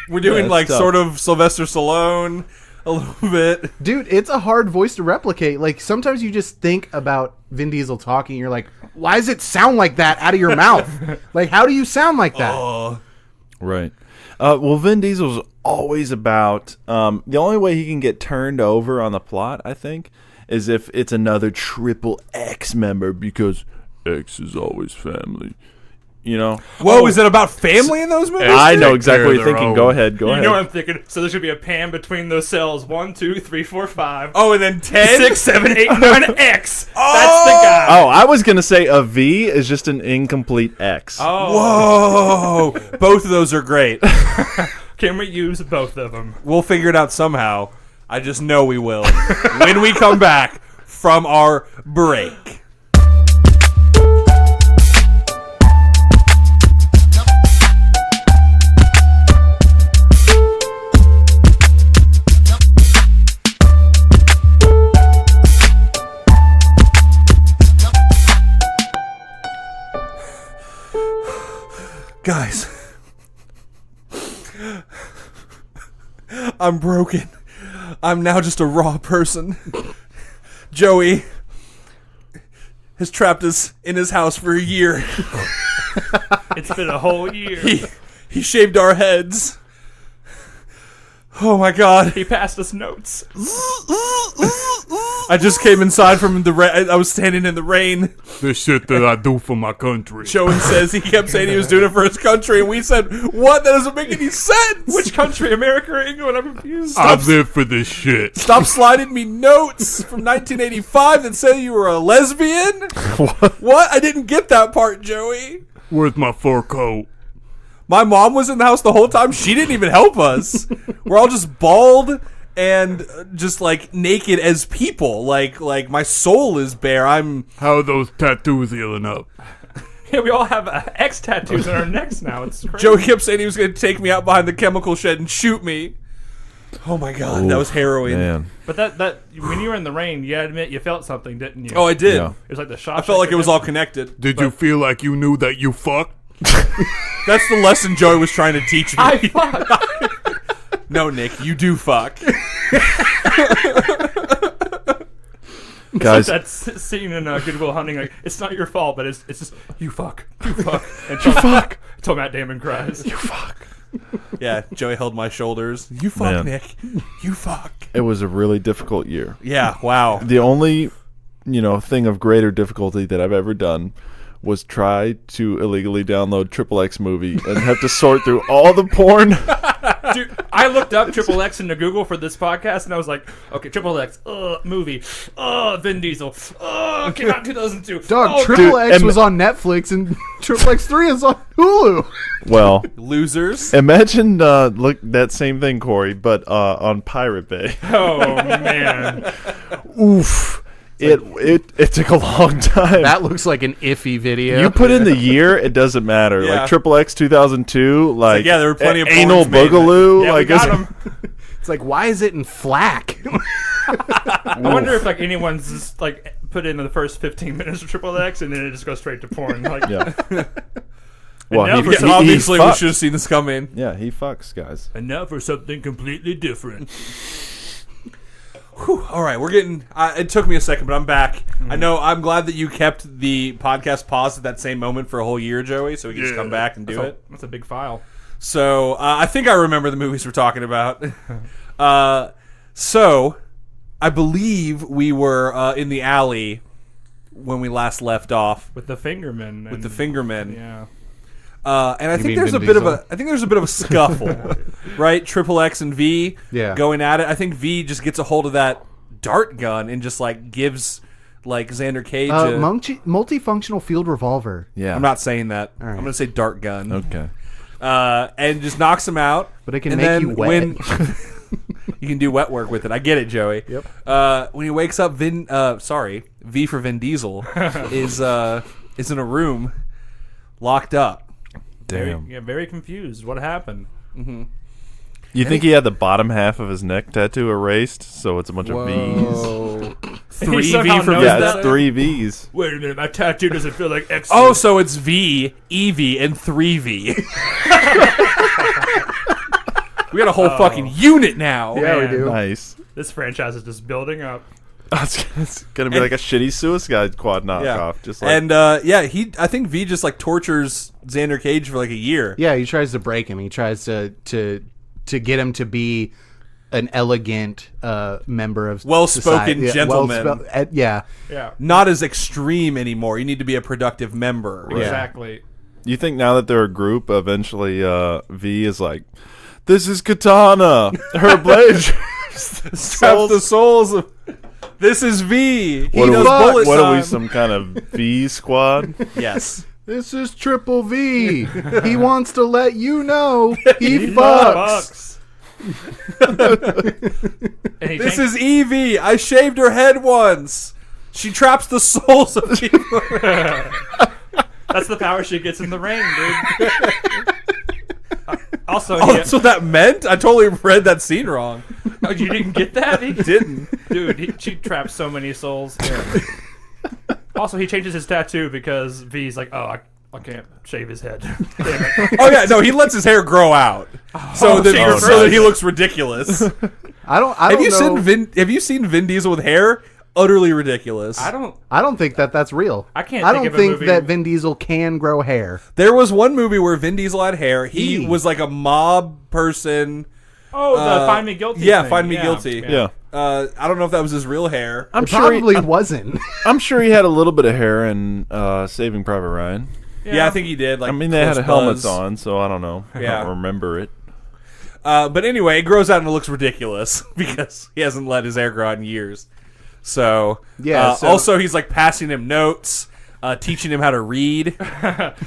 We're doing it's like tough. sort of Sylvester Stallone a little bit. Dude, it's a hard voice to replicate. Like, sometimes you just think about Vin Diesel talking, you're like, why does it sound like that out of your mouth? Like, how do you sound like that? Right. Well, Vin Diesel's always about the only way he can get turned over on the plot, I think, is if it's another XXX member, because X is always family. You know? Whoa, is it about family in those movies? I know take exactly care what of you're their thinking. own. Go ahead. Go You ahead. know what I'm thinking? So there should be a pan between those cells. 1, 2, 3, 4, 5. Oh, and then 10? 6, 7, 8, 9, X. That's the guy. Oh, I was going to say a V is just an incomplete X. Whoa! Both of those are great. Can we use both of them? We'll figure it out somehow. I just know we will. When we come back from our break. Guys, I'm broken. I'm now just a raw person. Joey has trapped us in his house for a year. It's been a whole year. He shaved our heads. Oh my god. He passed us notes. I just came inside from the rain. I was standing in the rain. The shit that I do for my country. Joey says he kept saying he was doing it for his country, and we said, what? That doesn't make any sense. Which country? America or England? I'm confused. I live for this shit. Stop sliding me notes from 1985 that say you were a lesbian. What? I didn't get that part, Joey. Where's my fur coat? My mom was in the house the whole time. She didn't even help us. We're all just bald and just like naked as people. Like my soul is bare. I'm. How are those tattoos healing up? Yeah, we all have X tattoos on our necks now. It's crazy. Joey kept saying he was going to take me out behind the chemical shed and shoot me. Oh my god, that was harrowing. Man. But that when you were in the rain, you gotta admit you felt something, didn't you? Oh, I did. Yeah. It was like the shot. I felt like it was all connected. Did you feel like you knew that you fucked? That's the lesson Joey was trying to teach me. I fuck. No, Nick, you do fuck. Guys, That scene in Good Will Hunting, like, it's not your fault, but it's just you fuck, and you fuck. Until Matt Damon cries. You fuck. Yeah, Joey held my shoulders. You fuck, Man. Nick. You fuck. it was a really difficult year. Yeah, wow. The only, thing of greater difficulty that I've ever done was try to illegally download XXX movie and have to sort through all the porn. Dude, I looked up XXX into Google for this podcast, and I was like, okay, XXX, movie, Vin Diesel, came out in 2002. Dog, Triple XXX and- was on Netflix and XXX3 is on Hulu. Well, Losers. imagine look that same thing, Corey, but on Pirate Bay. Oh, man. Oof. It took a long time. That looks like an iffy video. You put in the year, it doesn't matter. Yeah. Like XXX 2002, like yeah, there were plenty of anal porns made. boogaloo. Yeah, like we got it's- him. It's like, why is it in flack? I wonder if like anyone's just like put in the first 15 minutes of XXX and then it just goes straight to porn. Like, Yeah. And Well, now he, for he, some- he Obviously, we fucks. should have seen this coming. Yeah, he fucks, guys. and now for something completely different. Whew, all right, we're getting. It took me a second, but I'm back. I know. I'm glad that you kept the podcast paused at that same moment for a whole year, Joey, so we can just come back and do it. That's a big file. So I think I remember the movies we're talking about. So I believe we were in the alley when we last left off With the Fingerman. with the Fingermen. Yeah. And I think mean there's a Vin bit of Diesel? a there's a bit of a scuffle, right? XXX and V Yeah. going at it. I think V just gets a hold of that dart gun and just like gives like Xander Cage. Multifunctional field revolver. Yeah. I'm not saying that. right. I'm gonna say dart gun. Okay. And just knocks him out. But it can and make then you wet. When you can do wet work with it. I get it, Joey. Yep. When he wakes up, V for Vin Diesel is in a room locked up. Damn. Very confused. What happened? You think he had the bottom half of his neck tattoo erased, so it's a bunch of V's? 3V for knows Yeah, that? it's 3 V's. Wait a minute, my tattoo doesn't feel like X. Oh, so it's V, EV, and 3V. We got a whole fucking unit now. Yeah, we man. do. Nice. This franchise is just building up. It's gonna be like a shitty Suicide Squad knockoff. Just like, And I think V just like tortures Xander Cage for like a year. Yeah, he tries to break him. He tries to get him to be an elegant member of Well-spoken society. gentleman. Yeah. Yeah, Not as extreme anymore. You need to be a productive member. exactly. you think now that they're a group, eventually V is like, "This is Katana, her blade." Traps the souls of. This is V. He What does are, bullet what are we, time. some kind of V squad? Yes. This is Triple V. He wants to let you know he fucks. And he This changed- is Evie. I shaved her head once. She traps the souls of people. That's the power she gets in the ring, dude. Also, Oh, that's what that meant? I totally read that scene wrong. oh, you didn't get that? He Didn't. Dude, she traps so many souls. Also, he changes his tattoo because V's like, oh, I can't shave his head. Damn it. Oh, yeah. No, he lets his hair grow out. So, that, shave so that first. he looks ridiculous. I don't Have you know. Have you seen Vin Diesel with hair? Utterly ridiculous. I don't think that's real. I can't I think don't of a think movie- that Vin Diesel can grow hair. There was one movie where Vin Diesel had hair. He Eee. was like a mob person. Oh, the Find Me Guilty Yeah, thing. Find Me Guilty. Yeah. I don't know if that was his real hair. I'm It sure. probably wasn't. I'm sure he had a little bit of hair in Saving Private Ryan. Yeah, I think he did. Like, I mean, they had close helmets buzz. on, so I don't know. I Yeah. don't remember it. But anyway, it grows out and it looks ridiculous because he hasn't let his hair grow out in years. So, Yeah, so- also he's like passing him notes, teaching him how to read.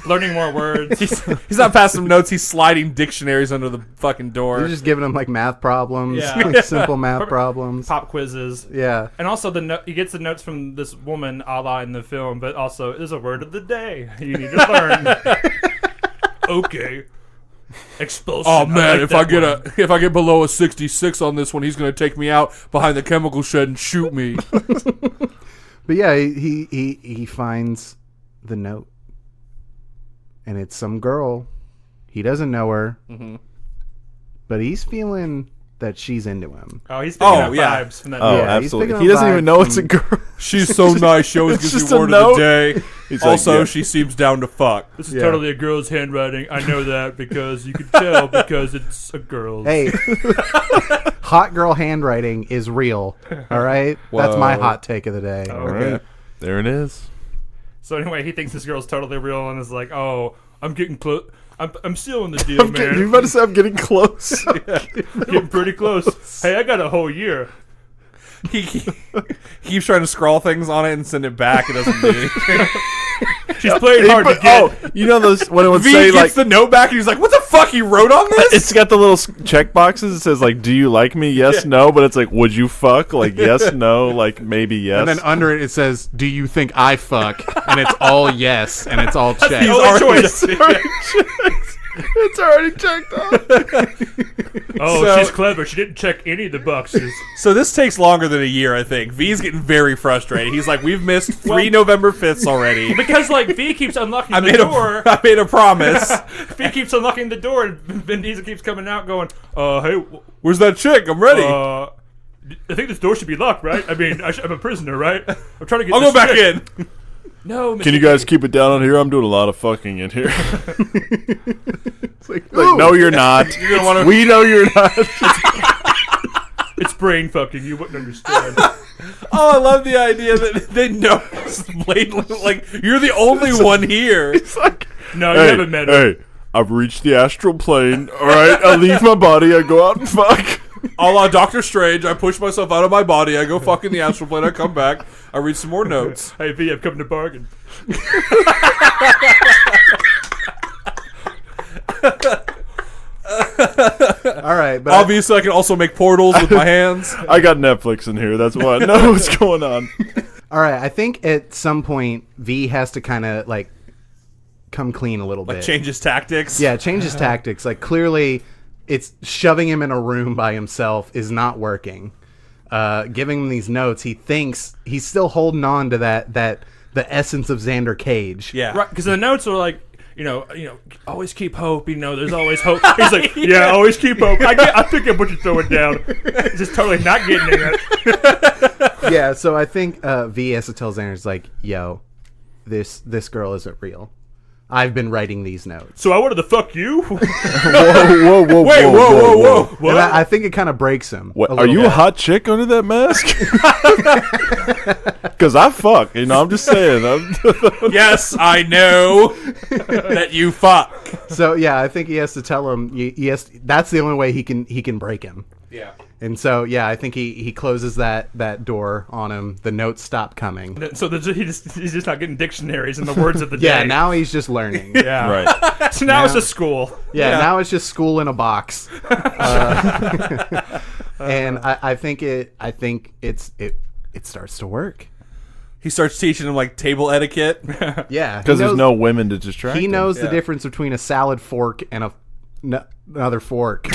Learning more words. He's not passing him notes, he's sliding dictionaries under the fucking door. You're just giving him like math problems, Yeah. like simple math problems. Pop quizzes. Yeah. And also, he gets the notes from this woman, a la in the film, but also, there's a word of the day you need to learn. Okay. Expulsion. Oh man, like if I that get one. if I get below a 66 on this one, he's gonna take me out behind the chemical shed and shoot me. But yeah, he finds the note, and it's some girl. He doesn't know her, but he's feeling that she's into him. Oh, he's picking up yeah. vibes from that. Oh, Yeah, he's absolutely. picking He up doesn't even vibes know it's a from- girl. She's so nice. She always It's gives just me a word note. of the day. He's like, Also, yeah. she seems down to fuck. This is Yeah. totally a girl's handwriting. I know that because you can tell because it's a girl's. Hey, hot girl handwriting is real. All right, that's my Whoa. hot take of the day. All right. There it is. So anyway, he thinks this girl's totally real and is like, "Oh, I'm getting close. I'm sealing the deal, man. You about to say I'm getting close? Getting pretty close. Hey, I got a whole year. He keeps trying to scrawl things on it and send it back. It doesn't do anything. She's playing hard to get. Oh, you know those when it would V say gets like the note back and he's like, "What the fuck? He wrote on this?" it's got the little check boxes. It says like, "Do you like me? Yes, no." But it's like, "Would you fuck?" Like, yes, no. Like, maybe yes. And then under it, it says, "Do you think I fuck?" And it's all yes, and it's all checked. the only choice. It's already checked off. Oh, So- she's clever. She didn't check any of the boxes. So this takes longer than a year, I think. V's getting very frustrated. He's like, "We've missed 3 November 5ths already." Because like V keeps unlocking I the made door. I made a promise. V keeps unlocking the door, and Vin Diesel keeps coming out, going, "Hey, Where's that chick? I'm ready. I think this door should be locked, right? I mean, I'm a prisoner, right? I'm trying to get. I'll this go back chick." in. No, Mr. Can you guys keep it down on here? I'm doing a lot of fucking in here. Like, No, you're not. You're gonna want to. We know you're not. It's brain fucking. You wouldn't understand. Oh, I love the idea that they know it's blatantly. Like, you're the only one here. It's like, No, you hey, haven't met her. hey, I've reached the astral plane. All right, I leave my body. I go out and fuck. A la Doctor Strange, I push myself out of my body. I go fuck in the astral plane. I come back. I read some more notes. Hey V, I've come to bargain. all right, but Obviously, I can also make portals with my hands. I got Netflix in here. That's why I know what's going on. all right, I think at some point V has to kind of like come clean a little bit. Changes tactics. Yeah, changes tactics. Like, clearly, it's shoving him in a room by himself is not working. Giving him these notes, he thinks he's still holding on to that the essence of Xander Cage. Yeah. Right, because the notes are like, always keep hope. There's always hope. He's like, yeah, always keep hope. I pick up what you're throwing down. He's just totally not getting it. Yeah, so I think V has to tell Xander, it's like, yo, this girl isn't real. I've been writing these notes. So I wanted to fuck you? Whoa! Wait, whoa. And I think it kind of breaks him. What, are you a hot chick under that mask? Because I fuck. I'm just saying. Yes, I know that you fuck. So yeah, I think he has to tell him. That's the only way he can break him. Yeah. And so yeah, I think he closes that door on him. The notes stop coming. So he's just not getting dictionaries in the words of the day. Yeah, now he's just learning. Yeah. Right. So now it's just school. Yeah, now it's just school in a box. And I think it starts to work. He starts teaching him like table etiquette. Yeah, Because there's no women to distract He him. knows the difference between a salad fork and another fork.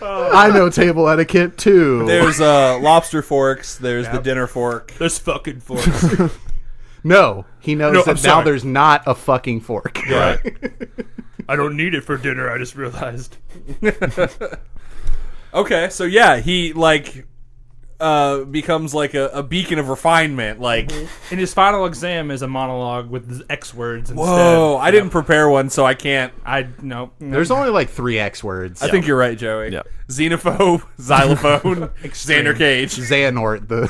I know table etiquette too. There's lobster forks. There's the dinner fork. There's fucking forks. No, he knows No, I'm that now sorry. there's not a fucking fork. Right. I don't need it for dinner, I just realized. Okay, so yeah, he like becomes like a beacon of refinement. Like, And his final exam is a monologue with his X words instead. whoa, I didn't prepare one, so I can't. No. There's only like 3 X words. I think you're right, Joey. Yeah. Xenophobe, xylophone, Xander Cage. Xehanort, the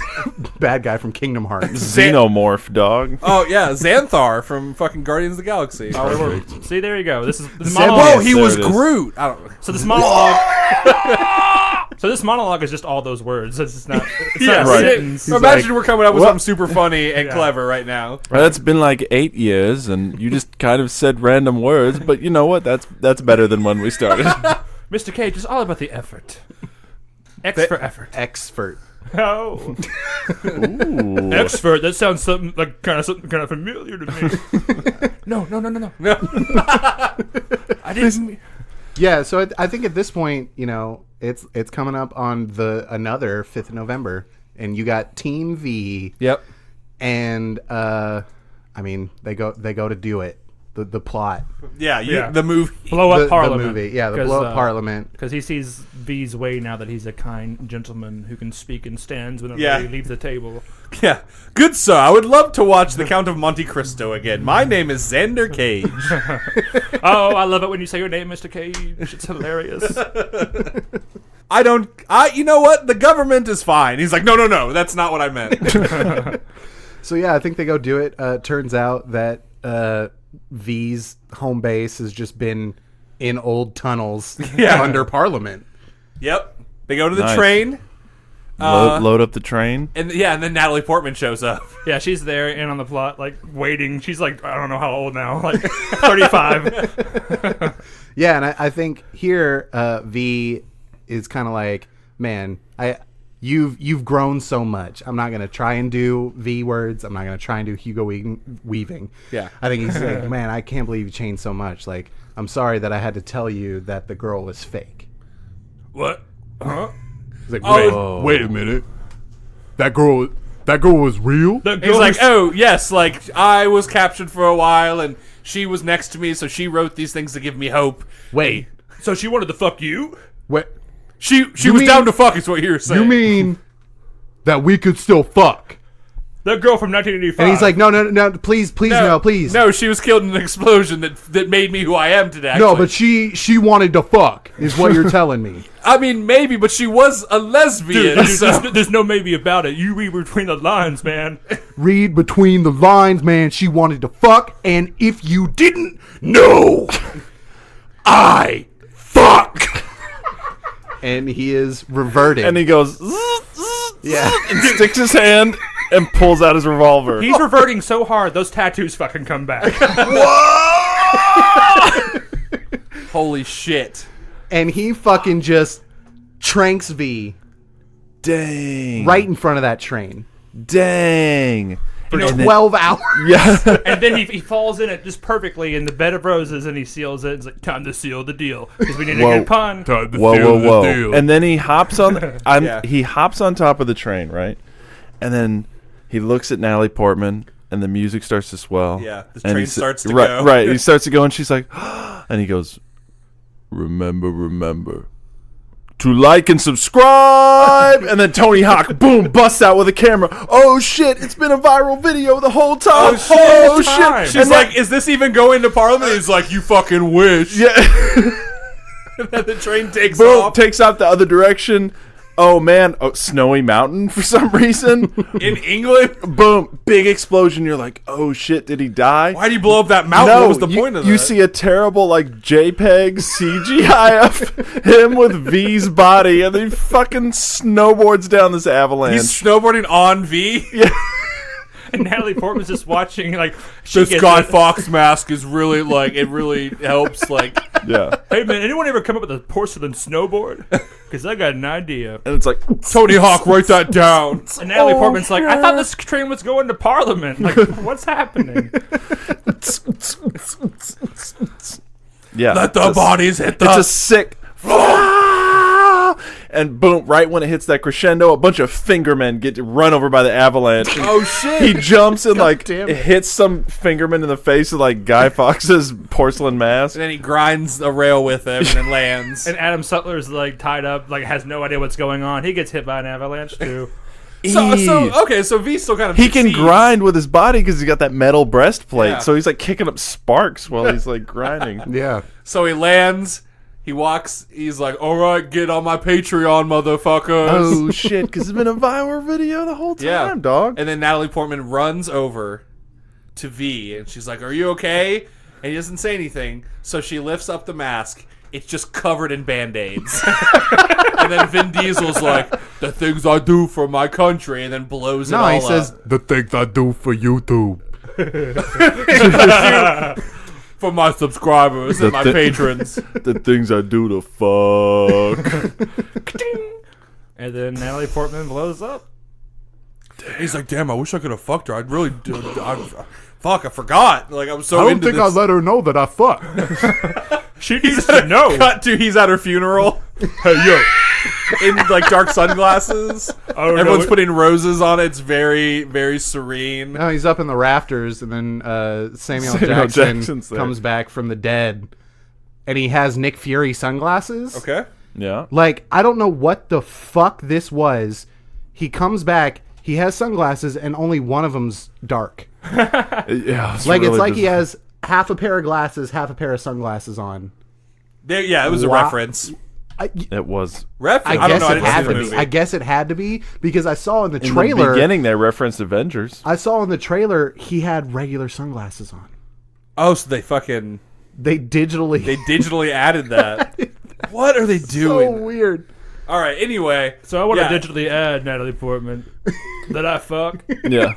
bad guy from Kingdom Hearts. Xenomorph, dog. Oh yeah, Xanthar from fucking Guardians of the Galaxy. See, there you go. This is the Sam- monologue. Whoa, he There was it is. Groot. I don't know. So this monologue. So this monologue is just all those words. It's just not. It's Yeah, not a right. sentence. Imagine we're coming up with what? something super funny and Yeah. clever right now. Well, that's been like 8 years, and you just kind of said random words. But you know what? That's better than when we started. Mr. Cage is all about the effort. X for effort. Expert. Oh, Ooh. expert. That sounds something kind of familiar to me. No. I didn't. Yeah, so I think at this point, it's coming up on another 5th of November, and you got Team V, Yep. and they go to do it. The plot. Yeah, Yeah. the movie. Blow up The Parliament. movie. Yeah, the 'Cause, blow up Parliament. Because he sees V's way now that he's a kind gentleman who can speak and stands whenever Yeah. he leaves the table. Yeah. Good sir, I would love to watch The Count of Monte Cristo again. My name is Xander Cage. Oh, I love it when you say your name, Mr. Cage. It's hilarious. You know what? The government is fine. He's like, no, that's not what I meant. So yeah, I think they go do it. Turns out that V's home base has just been in old tunnels under Parliament. Yep. They go to the Nice. train. Load up the train. And then Natalie Portman shows up. Yeah, she's there in on the plot, like waiting. She's like, I don't know how old now, like 35. Yeah, and I think here V is kind of like, man, you've grown so much. I'm not gonna try and do V words. I'm not gonna try and do Hugo Weaving. Yeah. I think he's like, man, I can't believe you changed so much. Like, I'm sorry that I had to tell you that the girl was fake. What? Huh? He's like, Oh. Wait a minute. That girl was real? The He's like, oh, yes, like, I was captured for a while, and she was next to me, so she wrote these things to give me hope. wait, so she wanted to fuck you? what? She You was mean- down to fuck, is what you were saying. You mean that we could still fuck? That girl from 1985. And he's like, no, please, no, please. No, she was killed in an explosion that made me who I am today. No, actually. but she wanted to fuck, is what you're telling me. I mean, maybe, but she was a lesbian. Dude, so- there's no maybe about it. You read between the lines, man. Read between the lines, man. She wanted to fuck, and if you didn't, No! I fuck! and he is reverting. And he goes, yeah, and sticks his hand and pulls out his revolver. He's reverting so hard, those tattoos fucking come back. Holy shit. and he fucking just tranks V Dang. right in front of that train. Dang. for 12 hours. Yeah. And then he falls in it just perfectly in the bed of roses, and he seals it. It's like, time to seal the deal because we need a good pun. Time to Whoa, seal whoa, the whoa! deal. And then he hops on. Yeah. He hops on top of the train, right? And then he looks at Natalie Portman, and the music starts to swell. Yeah, the and train he starts to right, go. Right, he starts to go, and she's like, and he goes, remember to like and subscribe. And then Tony Hawk, boom, busts out with a camera. Oh shit! It's been a viral video the whole time. Oh shit! She's like, is this even going to Parliament? He's like, you fucking wish. Yeah. And then the train takes Boom, off. takes off the other direction. Oh man, snowy mountain for some reason. In England? Boom, big explosion. You're like, oh shit, did he die? Why do you blow up that mountain? No, What was the point of that? You see a terrible like JPEG CGI of him with V's body, and he fucking snowboards down this avalanche. He's snowboarding on V. Yeah. And Natalie Portman's just watching, like, This Guy Fawkes mask is really, like, it really helps, like... Yeah. hey, man, anyone ever come up with a porcelain snowboard? Because I got an idea. And it's like, Tony Hawk, write that down. And Natalie Portman's like, I thought this train was going to Parliament. Like, what's happening? yeah. Let the bodies hit the... It's a sick. And boom, right when it hits that crescendo, a bunch of fingermen get run over by the avalanche. Oh, shit. He jumps and like damn it it. hits some fingerman in the face with like Guy Fawkes' porcelain mask. And then he grinds a rail with him and then lands. And Adam Sutler's, like, tied up, like, has no idea what's going on. He gets hit by an avalanche, too. So V still kind of He can succeeds. grind with his body because he's got that metal breastplate. Yeah. So he's like kicking up sparks while he's like grinding. Yeah. So he lands, he walks, he's like, all right, get on my Patreon, motherfuckers. Oh shit! Because it's been a viral video the whole time, Yeah. dog. And then Natalie Portman runs over to V, and she's like, are you okay? And he doesn't say anything, so she lifts up the mask. It's just covered in Band-Aids. And then Vin Diesel's like, the things I do for my country, and then blows it all No, he up. says, The things I do for YouTube. For my subscribers and my patrons. The things I do to fuck. And then Natalie Portman blows up. He's like, damn, I wish I could have fucked her. I'd really do. Fuck, I forgot. Like, I'm so I don't into think this. I let her know that I fuck. She needs to know. Cut to he's at her funeral. Hey, yo. In, like, dark sunglasses. Oh, no, Everyone's putting roses on it. It's very, very serene. no, he's up in the rafters, and then Samuel Samuel Jackson Jackson's there. comes back from the dead, and he has Nick Fury sunglasses. Okay. Yeah. Like, I don't know what the fuck this was. He comes back, he has sunglasses, and only one of them's dark. Yeah. Like, it's like he has half a pair of glasses, half a pair of sunglasses on. There, yeah, it was a Wow. reference. It was Reference? I don't guess know. I it didn't had see to the be. movie. I guess it had to be because I saw in the in trailer. the beginning. They referenced Avengers. I saw in the trailer he had regular sunglasses on. Oh, so they fucking... They digitally. They digitally added that. What are they so doing? weird. All right, anyway. So I want to Yeah. digitally add Natalie Portman that I fuck. Yeah.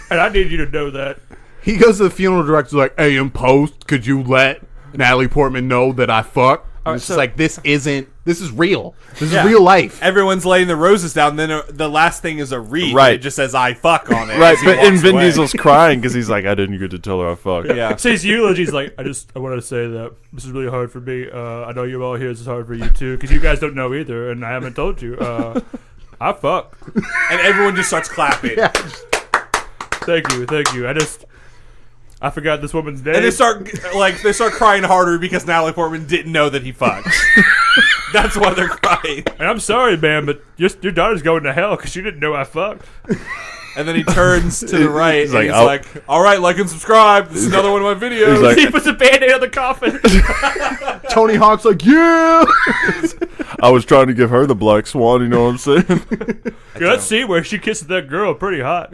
And I need you to know that. He goes to the funeral director like, "Hey, in post, could you let Natalie Portman know that I fuck?" And it's so- just like, this is real. This Yeah. is real life. Everyone's laying the roses down, then the last thing is a wreath. Right. It just says, I fuck on it. Right, as he but and walks Vin away. Diesel's crying because he's like, I didn't get to tell her I fuck. Yeah. So his eulogy's like, I wanted to say that this is really hard for me. I know you're all here. This is hard for you too, because you guys don't know either, and I haven't told you. I fuck. And everyone just starts clapping. Thank you. I forgot this woman's name. And they start crying harder because Natalie Portman didn't know that he fucked. That's why they're crying. And I'm sorry, man, but your daughter's going to hell because you didn't know I fucked. And then he turns to the right He's and like, he's like, all right, like and subscribe. This is another one of my videos. He's like- He puts a Band-Aid on the coffin. Tony Hawk's like, "Yeah." I was trying to give her the black swan, you know what I'm saying? That scene where she kisses that girl, pretty hot.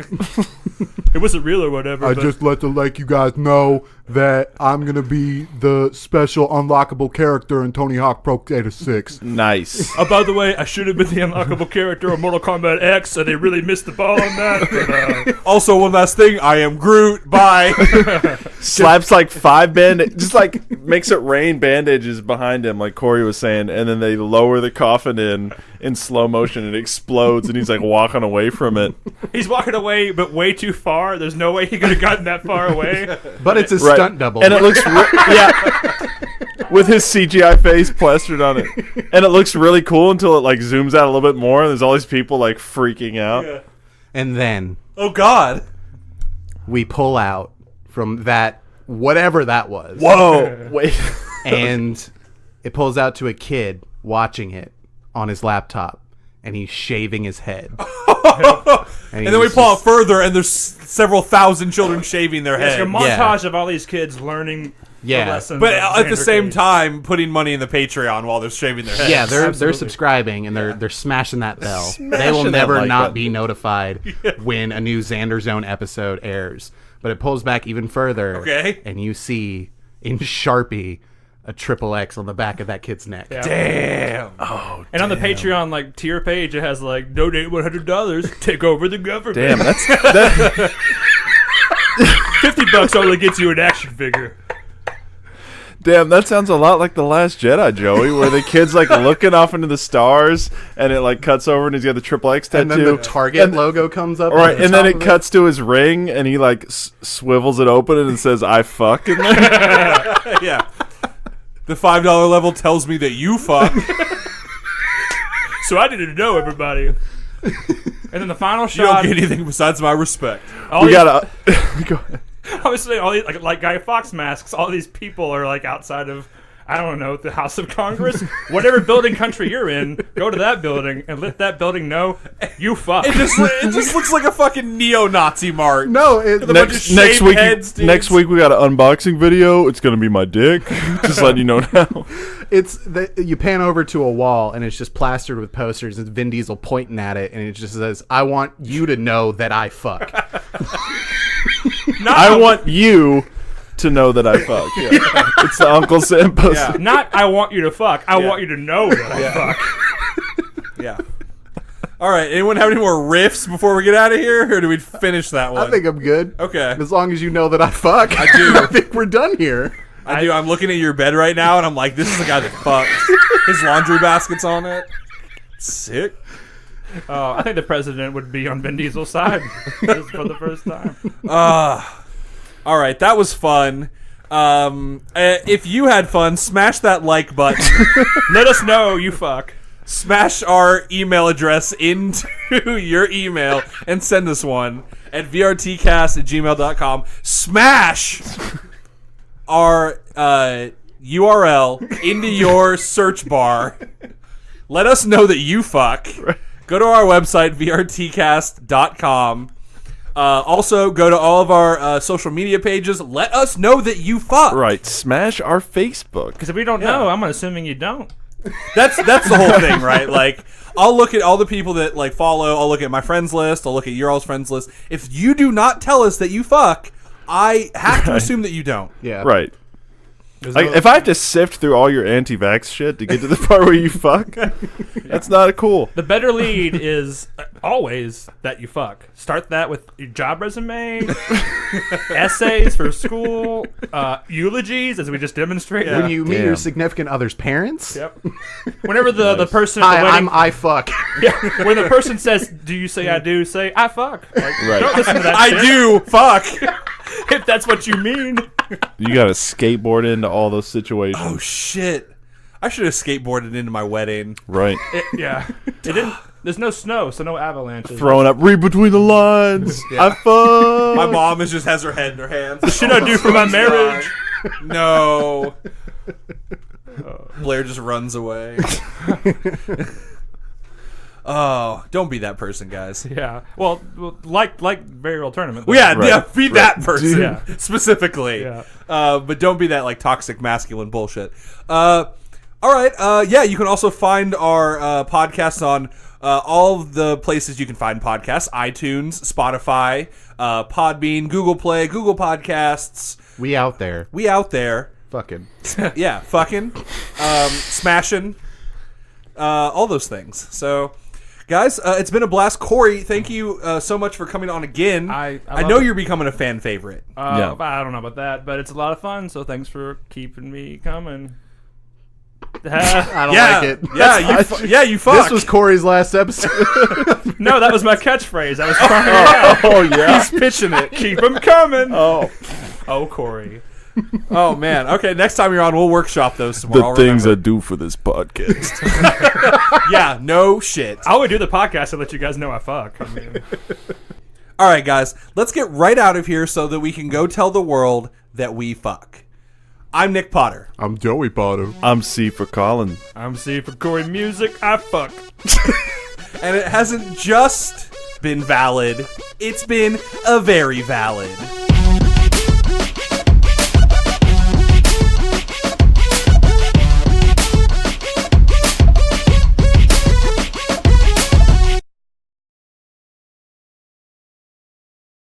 It wasn't real or whatever. I but just let you guys know that I'm going to be the special unlockable character in Tony Hawk Pro Skater 6. Nice. Oh, by the way, I should have been the unlockable character of Mortal Kombat X, so they really missed the ball on that. But, Also, one last thing. I am Groot. Bye. slaps like 5 just like makes it rain bandages behind him, like Corey was saying, and then they lower the coffin in slow motion and it explodes, and he's like walking away from it. He's walking away, but way too far. There's no way he could have gotten that far away. But it's a stunt double. And it looks with his CGI face plastered on it. And it looks really cool until it like zooms out a little bit more and there's all these people like freaking out. Yeah. And then Oh God. we pull out from that, whatever that was. Whoa, wait. And it pulls out to a kid watching it on his laptop, and he's shaving his head. And then we pull out further, and there's several thousand children shaving their It's a head. montage of all these kids learning the lessons. But of at the Xander same Cage. time, putting money in the Patreon while they're shaving their heads. Yeah, they're Absolutely. subscribing and they're smashing that bell. They will Smashing that never like not button. be notified when a new Xander Zone episode airs. But it pulls back even further. Okay. And you see in Sharpie a XXX on the back of that kid's neck. Yeah. Damn. And on the Patreon like tier page, it has like donate $100, take over the government. Damn, that $50 only gets you an action figure. damn, that sounds a lot like The Last Jedi, Joey, where the kid's like looking off into the stars and it like cuts over and he's got the XXX tattoo. And then the Target And- logo comes up. Right, on the and then top it of cuts to his ring and he like swivels it open and it says "I fuck" in there. Yeah. The $5 level tells me that you fuck. So I didn't know, everybody. And then the final You don't shot. get anything besides my respect. all We these- gotta go ahead. Obviously, all these like Guy Fawkes masks. All these people are like outside of, I don't know, the House of Congress. Whatever building country you're in, go to that building and let that building know you fuck. It just looks like a fucking neo-Nazi mart. No, it, With a bunch of shaved heads, dudes. Next week we got an unboxing video. It's gonna be my dick. Just letting you know now. you pan over to a wall and it's just plastered with posters and Vin Diesel pointing at it and it just says, "I want you to know that I fuck." I want you to know that I fuck. Yeah. It's the Uncle Sam poster. Yeah. Not I want you to fuck. I want you to know that I fuck. Yeah. All right. Anyone have any more riffs before we get out of here, or do we finish that one? I think I'm good. Okay. As long as you know that I fuck. I do. I think we're done here. I do. I'm looking at your bed right now, and I'm like, this is the guy that fucks. His laundry basket's on it. Sick. I think the president would be on Vin Diesel's side just for the first time. All right, that was fun. If you had fun, smash that like button. Let us know you fuck. Smash our email address into your email and send us one at vrtcast@gmail.com. Smash our URL into your search bar. Let us know that you fuck. Go to our website, vrtcast.com. Also, go to all of our social media pages. Let us know that you fuck. Right. Smash our Facebook. Because if we don't know, I'm assuming you don't. That's the whole thing, right? Like, I'll look at all the people that like follow. I'll look at my friends list. I'll look at your all's friends list. If you do not tell us that you fuck, I have to assume that you don't. Yeah. Right. Like, if I have to sift through all your anti-vax shit to get to the part where you fuck, that's not cool. The better lead is always that you fuck. Start that with your job resume, essays for school, eulogies, as we just demonstrated. When you meet Damn. your significant other's parents. Yep. Whenever the person at the Hi, wedding, I fuck. yeah, when the person says, "Do you say I do?" Say I fuck. Like, Right. Don't listen to that. I shit. do fuck. If that's what you mean. You got to skateboard into all those situations. Oh shit! I should have skateboarded into my wedding. Right. Yeah. It didn't. There's no snow, so no avalanches. Throwing up, read between the lines. I fuck. My mom just has her head in her hands. What should I do for my marriage? No. Blair just runs away. Oh, don't be that person, guys. Yeah. Well, like very real tournament. Well, yeah, Right. yeah, be that person Yeah. specifically. Yeah. But don't be that like toxic masculine bullshit. All right. Yeah, you can also find our podcasts on all of the places you can find podcasts: iTunes, Spotify, Podbean, Google Play, Google Podcasts. We out there. We out there. Fucking. Yeah, fucking, smashing, all those things. So Guys, it's been a blast. Corey, thank you so much for coming on again. I know love it. you're becoming a fan favorite. Yeah. I don't know about that, but it's a lot of fun. So thanks for keeping me coming. I don't Yeah, like it. you fuck. This was Corey's last episode. No, that was my catchphrase. I was trying it out. Oh yeah. He's pitching it. Keep them coming. Oh, Corey. Oh man. Okay, next time you're on, we'll workshop those the tomorrow. I'll things I remember. do for this podcast. Yeah, no shit. I would do the podcast to let you guys know I fuck. I mean, All right, guys, let's get right out of here so that we can go tell the world that we fuck. I'm Nick Potter. I'm Joey Potter. I'm C for Colin. I'm C for Corey Music. I fuck. And it hasn't just been valid, it's been a very valid.